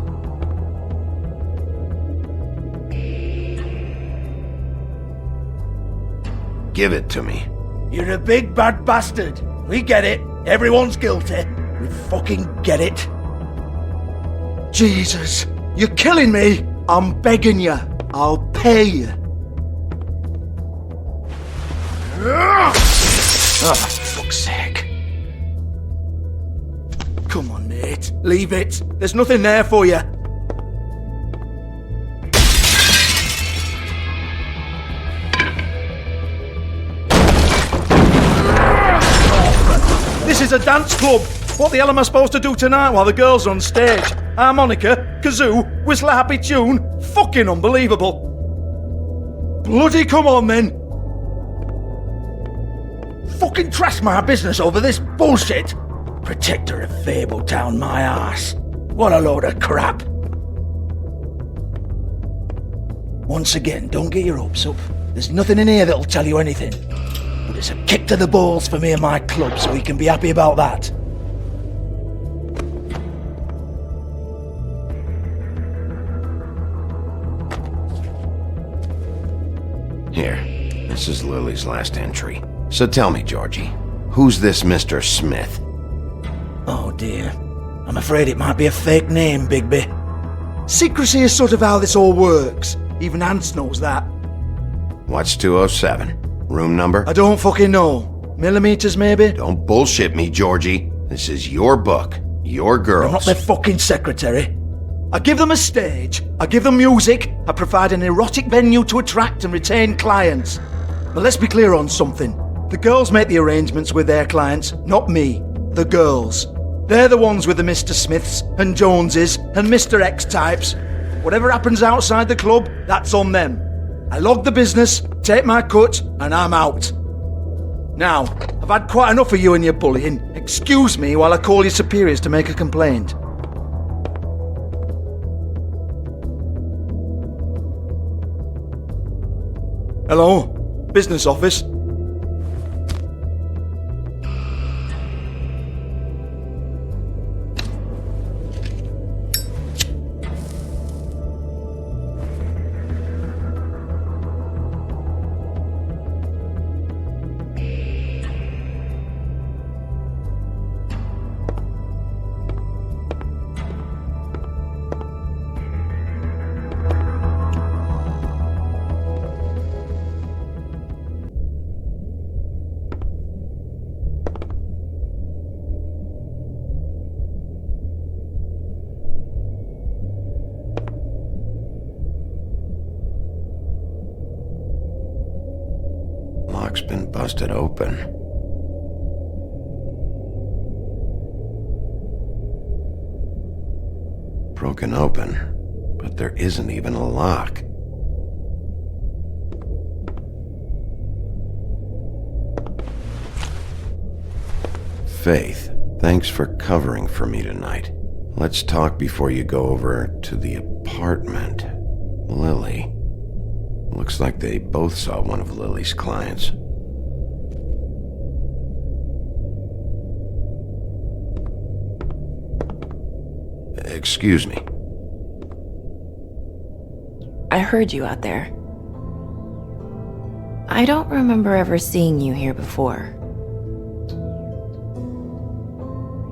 Give it to me. You're a big bad bastard. We get it. Everyone's guilty. We fucking get it. Jesus, you're killing me. I'm begging you. I'll pay you. Oh, for fuck's sake. Come on, mate. Leave it. There's nothing there for you. This is a dance club. What the hell am I supposed to do tonight while the girls are on stage? Harmonica, kazoo, whistle a happy tune? Fucking unbelievable. Bloody come on then. Fucking trash my business over this bullshit. Protector of Fabletown, my ass. What a load of crap. Once again, don't get your hopes up. There's nothing in here that'll tell you anything. But it's a kick to the balls for me and my club, so we can be happy about that. Here, this is Lily's last entry. So tell me, Georgie, who's this Mr. Smith? Oh dear. I'm afraid it might be a fake name, Bigby. Secrecy is sort of how this all works. Even Hans knows that. What's 207? Room number? I don't fucking know. Millimeters, maybe? Don't bullshit me, Georgie. This is your book. Your girls. I'm not their fucking secretary. I give them a stage. I give them music. I provide an erotic venue to attract and retain clients. But let's be clear on something. The girls make the arrangements with their clients, not me. The girls. They're the ones with the Mr. Smiths and Joneses and Mr. X types. Whatever happens outside the club, that's on them. I log the business, take my cut, and I'm out. Now, I've had quite enough of you and your bullying. Excuse me while I call your superiors to make a complaint. Hello? Business office? book's been busted open. Broken open, but there isn't even a lock. Faith, thanks for covering for me tonight. Let's talk before you go over to the apartment. Lily. Looks like they both saw one of Lily's clients. Excuse me. I heard you out there. I don't remember ever seeing you here before.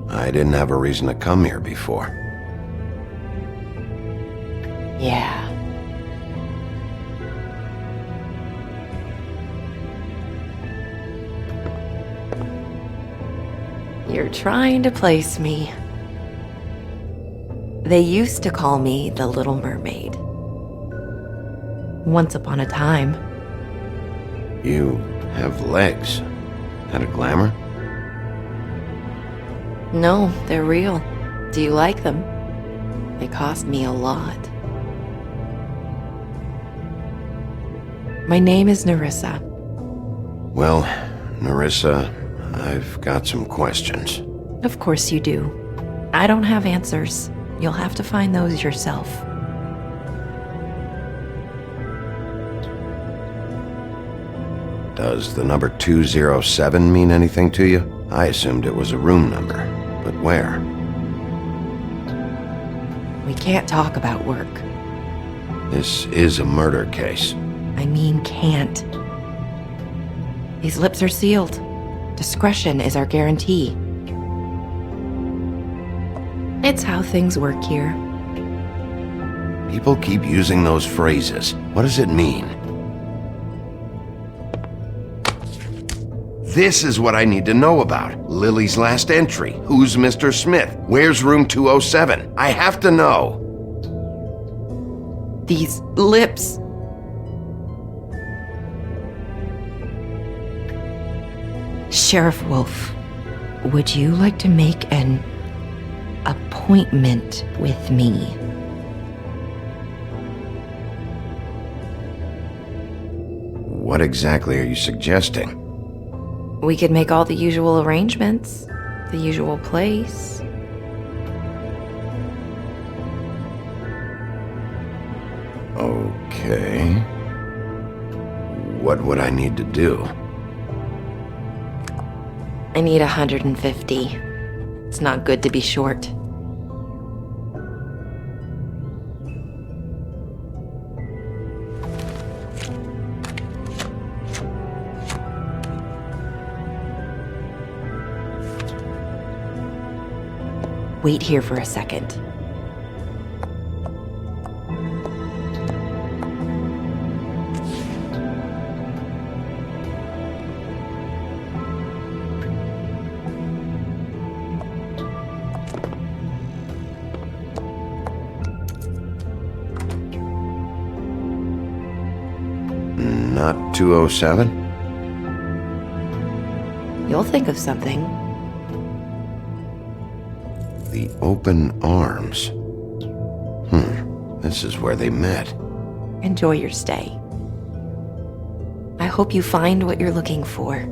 I didn't have a reason to come here before. Yeah. You're trying to place me. They used to call me the Little Mermaid. Once upon a time. You have legs. That a glamour? No, they're real. Do you like them? They cost me a lot. My name is Nerissa. Well, Nerissa, I've got some questions. Of course you do. I don't have answers. You'll have to find those yourself. Does the number 207 mean anything to you? I assumed it was a room number, but where? We can't talk about work. This is a murder case. I mean can't. These lips are sealed. Discretion is our guarantee. It's how things work here. People keep using those phrases. What does it mean? This is what I need to know about. Lily's last entry. Who's Mr. Smith? Where's room 207? I have to know. These lips. Sheriff Wolf, would you like to make an appointment with me? What exactly are you suggesting? We could make all the usual arrangements, the usual place. Okay. What would I need to do? I need 150. It's not good to be short. Wait here for a second. Not 207? You'll think of something. The open arms. This is where they met. Enjoy your stay. I hope you find what you're looking for.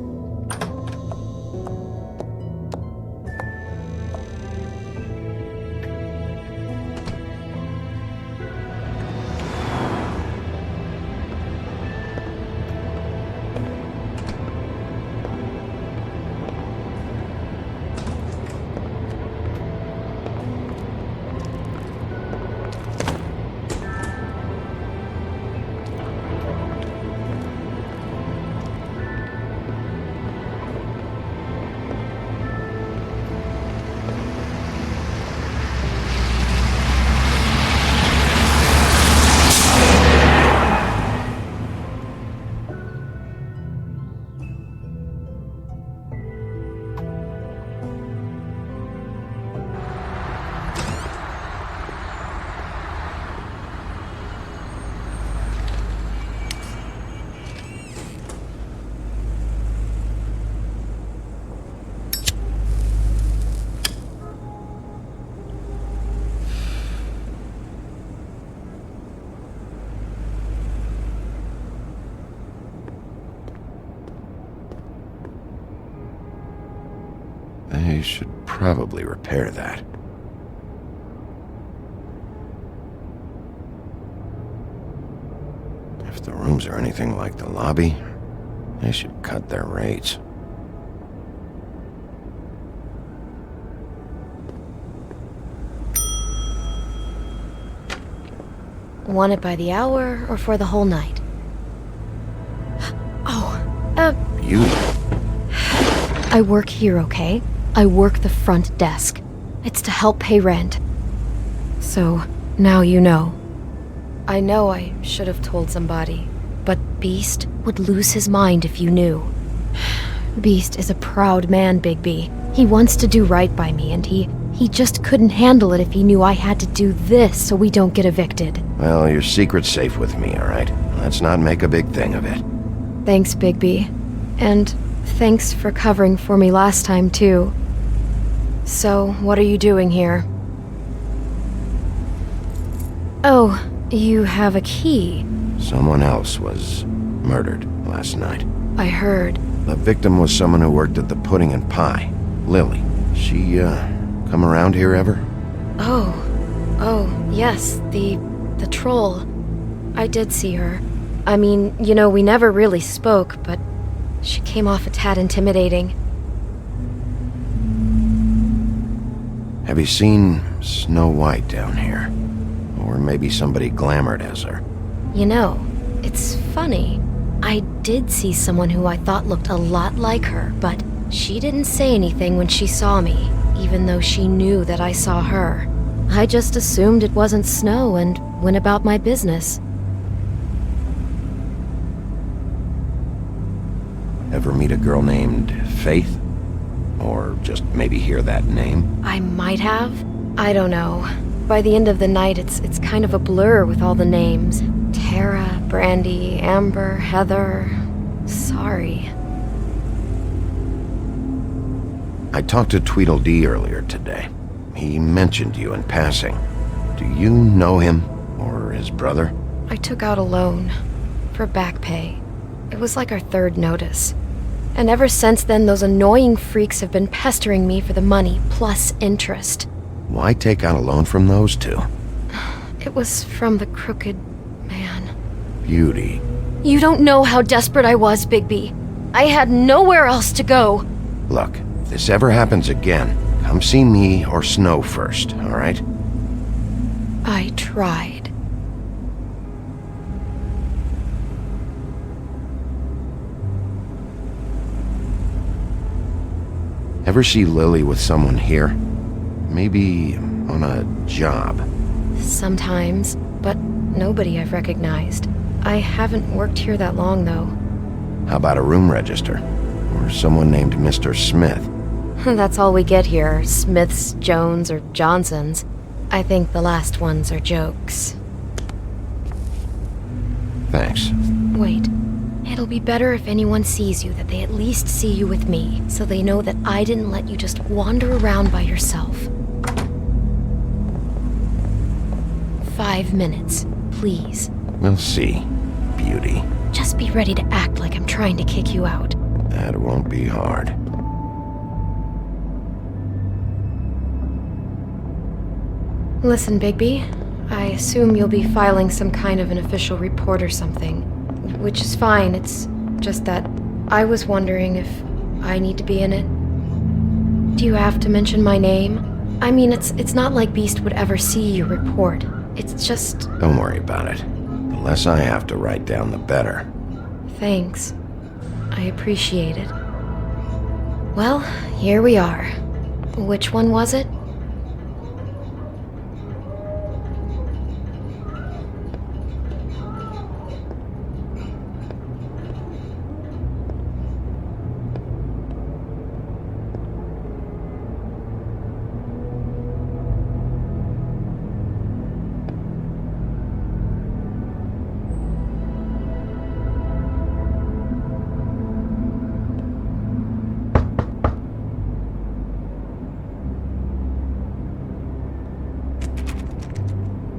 I should probably repair that. If the rooms are anything like the lobby, they should cut their rates. Want it by the hour or for the whole night? Beauty. I work here, okay? I work the front desk. It's to help pay rent. So, now you know. I know I should have told somebody, but Beast would lose his mind if you knew. Beast is a proud man, Bigby. He wants to do right by me, and he just couldn't handle it if he knew I had to do this so we don't get evicted. Well, your secret's safe with me, alright? Let's not make a big thing of it. Thanks, Bigby. And thanks for covering for me last time, too. So, what are you doing here? Oh, you have a key. Someone else was murdered last night. I heard. The victim was someone who worked at the Pudding and Pie. Lily. She, come around here ever? Oh, yes, the troll. I did see her. I mean, you know, we never really spoke, but she came off a tad intimidating. Have you seen Snow White down here? Or maybe somebody glamored as her? You know, it's funny. I did see someone who I thought looked a lot like her, but she didn't say anything when she saw me, even though she knew that I saw her. I just assumed it wasn't Snow and went about my business. Ever meet a girl named Faith? Or just maybe hear that name? I might have. I don't know. By the end of the night, it's kind of a blur with all the names. Tara, Brandy, Amber, Heather. Sorry. I talked to Tweedledee earlier today. He mentioned you in passing. Do you know him? Or his brother? I took out a loan. For back pay. It was like our third notice. And ever since then, those annoying freaks have been pestering me for the money, plus interest. Why take out a loan from those two? It was from the crooked man. Beauty. You don't know how desperate I was, Bigby. I had nowhere else to go. Look, if this ever happens again, come see me or Snow first, alright? I tried. Ever see Lily with someone here? Maybe on a job? Sometimes, but nobody I've recognized. I haven't worked here that long, though. How about a room register? Or someone named Mr. Smith? That's all we get here, Smiths, Jones, or Johnsons. I think the last ones are jokes. Thanks. Wait. It'll be better if anyone sees you that they at least see you with me, so they know that I didn't let you just wander around by yourself. 5 minutes, please. We'll see, Beauty. Just be ready to act like I'm trying to kick you out. That won't be hard. Listen, Bigby, I assume you'll be filing some kind of an official report or something. Which is fine, it's just that I was wondering if I need to be in it. Do you have to mention my name? I mean, it's not like Beast would ever see your report. It's just... Don't worry about it. The less I have to write down, the better. Thanks. I appreciate it. Well, here we are. Which one was it?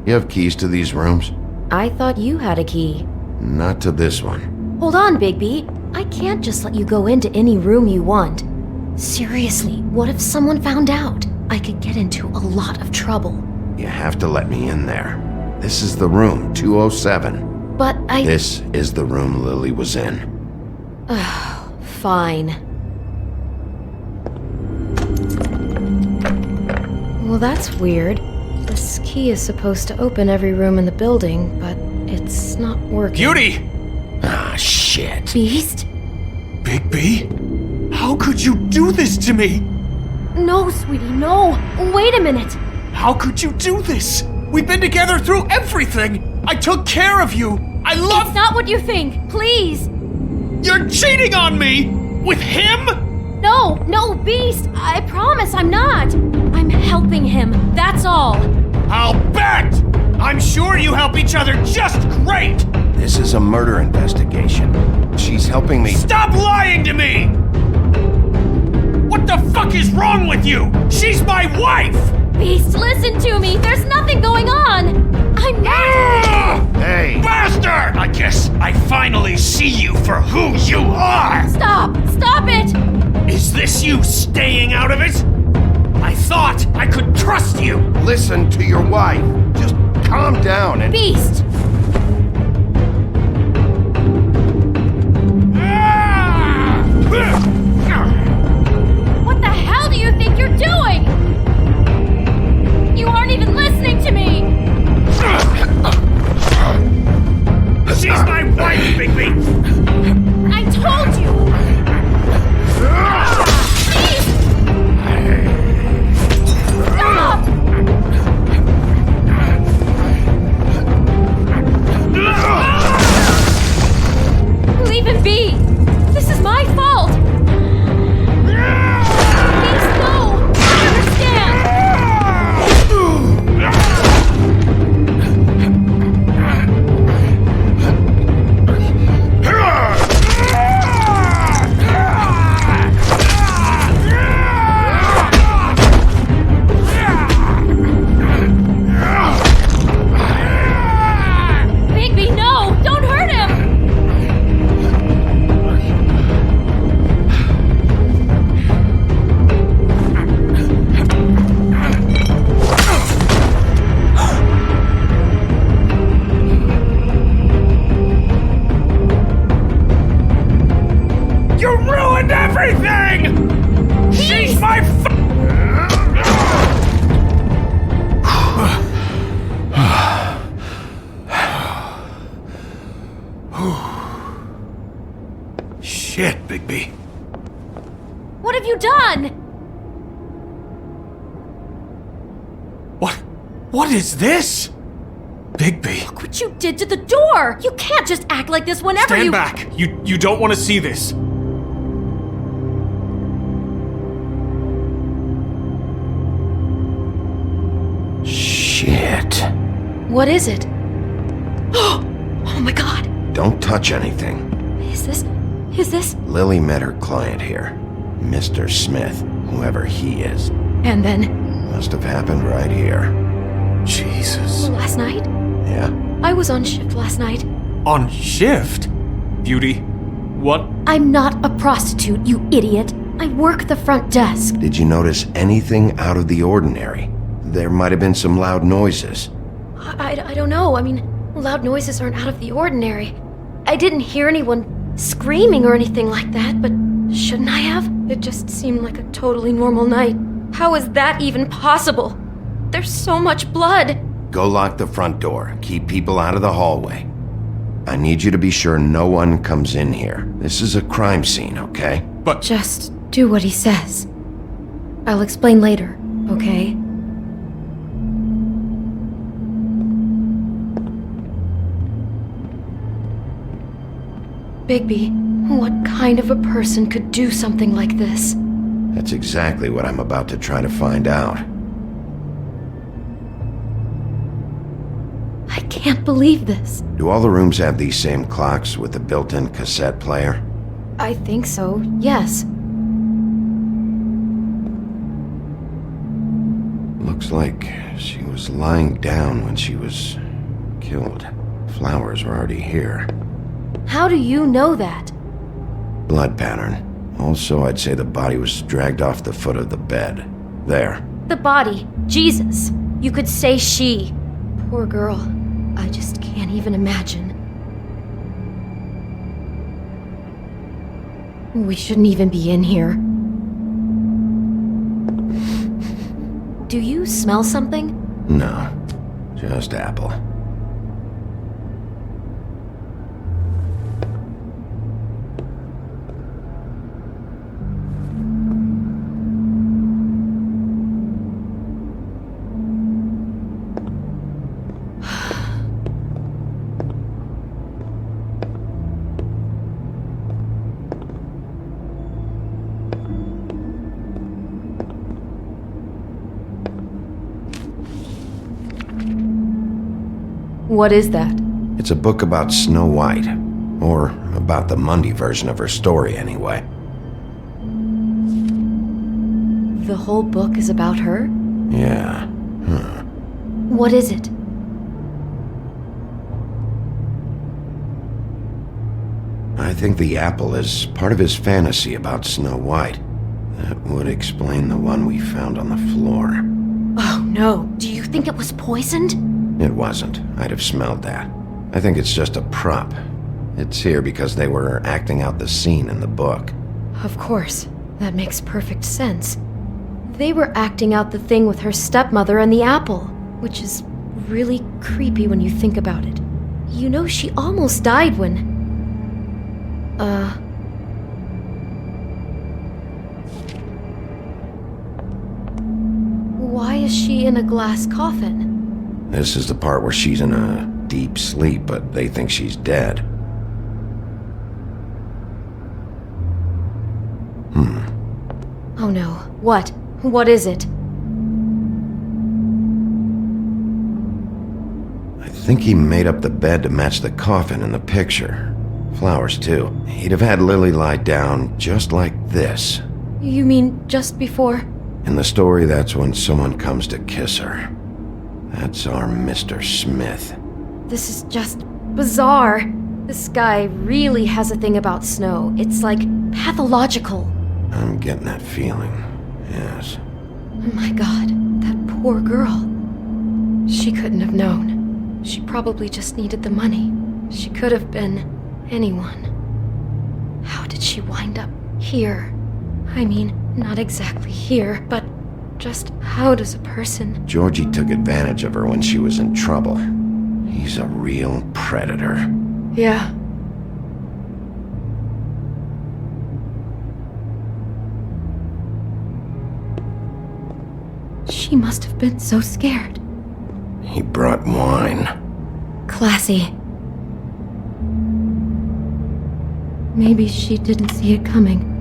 You have keys to these rooms? I thought you had a key. Not to this one. Hold on, Bigby. I can't just let you go into any room you want. Seriously, what if someone found out? I could get into a lot of trouble. You have to let me in there. This is the room, 207. But This is the room Lily was in. Fine. Well, that's weird. This key is supposed to open every room in the building, but it's not working. Beauty! Ah, shit. Beast? Bigby? How could you do this to me? No, sweetie, no. Wait a minute. How could you do this? We've been together through everything. I took care of you. I love... It's not what you think. Please. You're cheating on me! With him? No, Beast. I promise I'm not. I'm helping him. That's all. I'll bet! I'm sure you help each other just great! This is a murder investigation. She's helping me... Stop lying to me! What the fuck is wrong with you? She's my wife! Beast, listen to me. There's nothing going on. I'm not... Hey! Bastard! I guess I finally see you for who you are! Stop it! Is this you staying out of it? I thought I could trust you! Listen to your wife. Just calm down and... Beast! What the hell do you think you're doing? You aren't even listening to me! She's my wife, Bigby! I told you! Please! Stop! Leave him be! This is my fault! Please, no! I understand! Bigby, no! Don't hurt him! You ruined everything! She's my Shit, Bigby. What have you done? What is this? Bigby. Look what you did to the door! You can't just act like this whenever Stand back. You don't want to see this. Shit. What is it? Oh my god! Don't touch anything. Is this? Lily met her client here. Mr. Smith, whoever he is. And then? Must have happened right here. Jesus. Last night? Yeah? I was on shift last night. On shift? Beauty, what? I'm not a prostitute, you idiot. I work the front desk. Did you notice anything out of the ordinary? There might have been some loud noises. I don't know. I mean, loud noises aren't out of the ordinary. I didn't hear anyone screaming or anything like that, but shouldn't I have? It just seemed like a totally normal night. How is that even possible? There's so much blood. Go lock the front door. Keep people out of the hallway. I need you to be sure no one comes in here. This is a crime scene, okay? But... Just do what he says. I'll explain later, okay? Bigby, what kind of a person could do something like this? That's exactly what I'm about to try to find out. I can't believe this. Do all the rooms have these same clocks with the built-in cassette player? I think so, yes. Looks like she was lying down when she was killed. Flowers were already here. How do you know that? Blood pattern. Also, I'd say the body was dragged off the foot of the bed. There. The body. Jesus. You could say she. Poor girl. I just can't even imagine. We shouldn't even be in here. Do you smell something? No. Just apple. What is that? It's a book about Snow White. Or about the Mundy version of her story, anyway. The whole book is about her? Yeah. What is it? I think the apple is part of his fantasy about Snow White. That would explain the one we found on the floor. Oh no, do you think it was poisoned? It wasn't. I'd have smelled that. I think it's just a prop. It's here because they were acting out the scene in the book. Of course. That makes perfect sense. They were acting out the thing with her stepmother and the apple, which is really creepy when you think about it. You know, she almost died when... Why is she in a glass coffin? This is the part where she's in a deep sleep, but they think she's dead. Oh no. What? What is it? I think he made up the bed to match the coffin in the picture. Flowers, too. He'd have had Lily lie down just like this. You mean just before? In the story, that's when someone comes to kiss her. That's our Mr. Smith. This is just bizarre. This guy really has a thing about Snow. It's like pathological. I'm getting that feeling, yes. Oh my god, that poor girl. She couldn't have known. She probably just needed the money. She could have been anyone. How did she wind up here? I mean, not exactly here, but just how does a person... Georgie took advantage of her when she was in trouble. He's a real predator. Yeah. She must have been so scared. He brought wine. Classy. Maybe she didn't see it coming.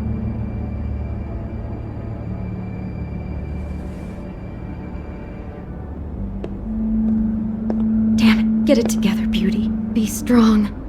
Damn it, get it together, beauty. Be strong.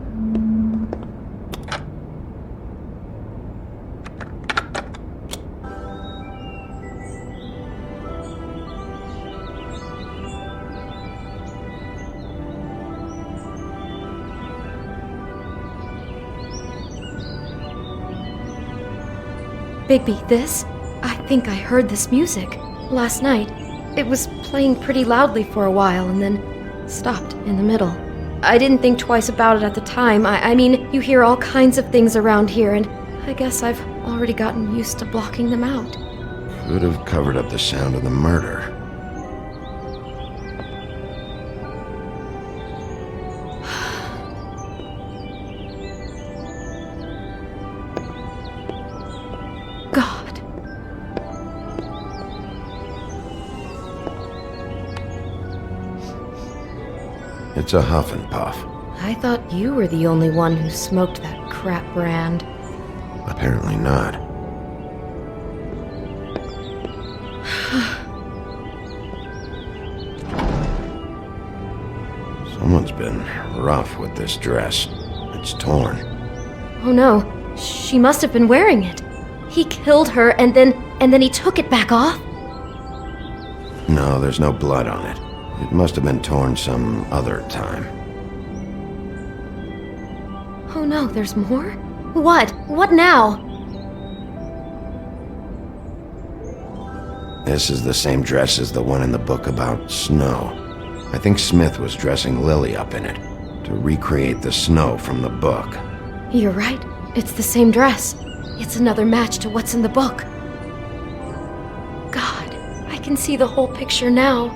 Bigby, this? I think I heard this music last night. It was playing pretty loudly for a while and then stopped in the middle. I didn't think twice about it at the time. I mean, you hear all kinds of things around here, and I guess I've already gotten used to blocking them out. Could have covered up the sound of the murder. It's a huff and puff. I thought you were the only one who smoked that crap brand. Apparently not. Someone's been rough with this dress. It's torn. Oh no, she must have been wearing it. He killed her and then he took it back off? No, there's no blood on it. It must have been torn some other time. Oh no, there's more? What? What now? This is the same dress as the one in the book about snow. I think Smith was dressing Lily up in it, to recreate the snow from the book. You're right. It's the same dress. It's another match to what's in the book. God, I can see the whole picture now.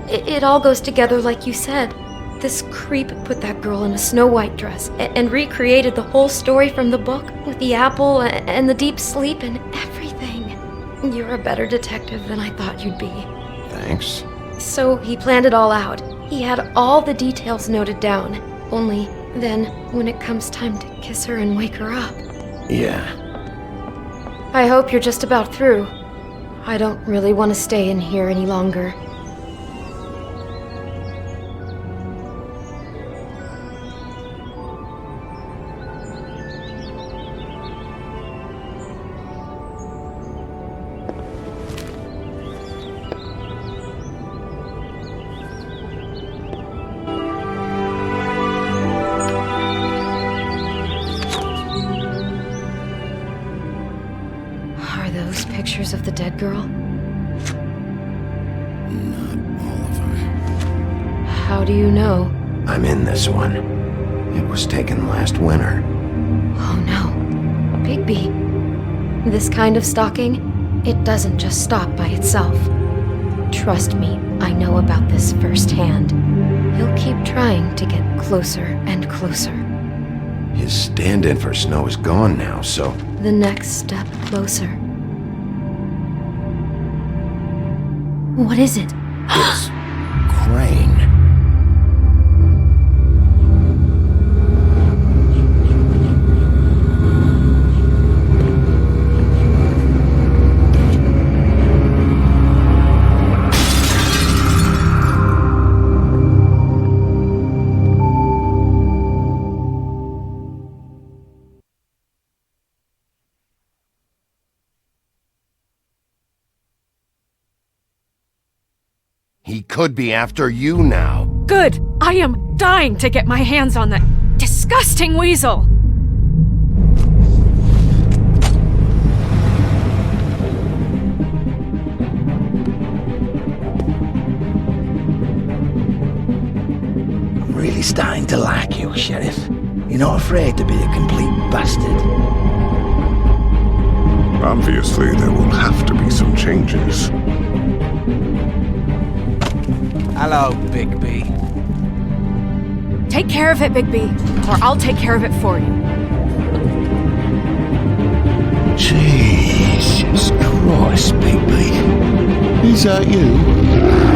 It all goes together like you said. This creep put that girl in a Snow White dress and recreated the whole story from the book with the apple and the deep sleep and everything. You're a better detective than I thought you'd be. Thanks. So he planned it all out. He had all the details noted down. Only then, when it comes time to kiss her and wake her up. Yeah. I hope you're just about through. I don't really want to stay in here any longer. Pictures of the dead girl? Not all of them. How do you know? I'm in this one. It was taken last winter. Oh no. Bigby. This kind of stalking, it doesn't just stop by itself. Trust me, I know about this firsthand. He'll keep trying to get closer and closer. His stand-in for Snow is gone now, so... The next step closer. What is it? It's... Crane. He could be after you now. Good! I am dying to get my hands on that disgusting weasel! I'm really starting to like you, Sheriff. You're not afraid to be a complete bastard. Obviously, there will have to be some changes. Hello, Bigby. Take care of it, Bigby, or I'll take care of it for you. Jesus Christ, Bigby. Is that you?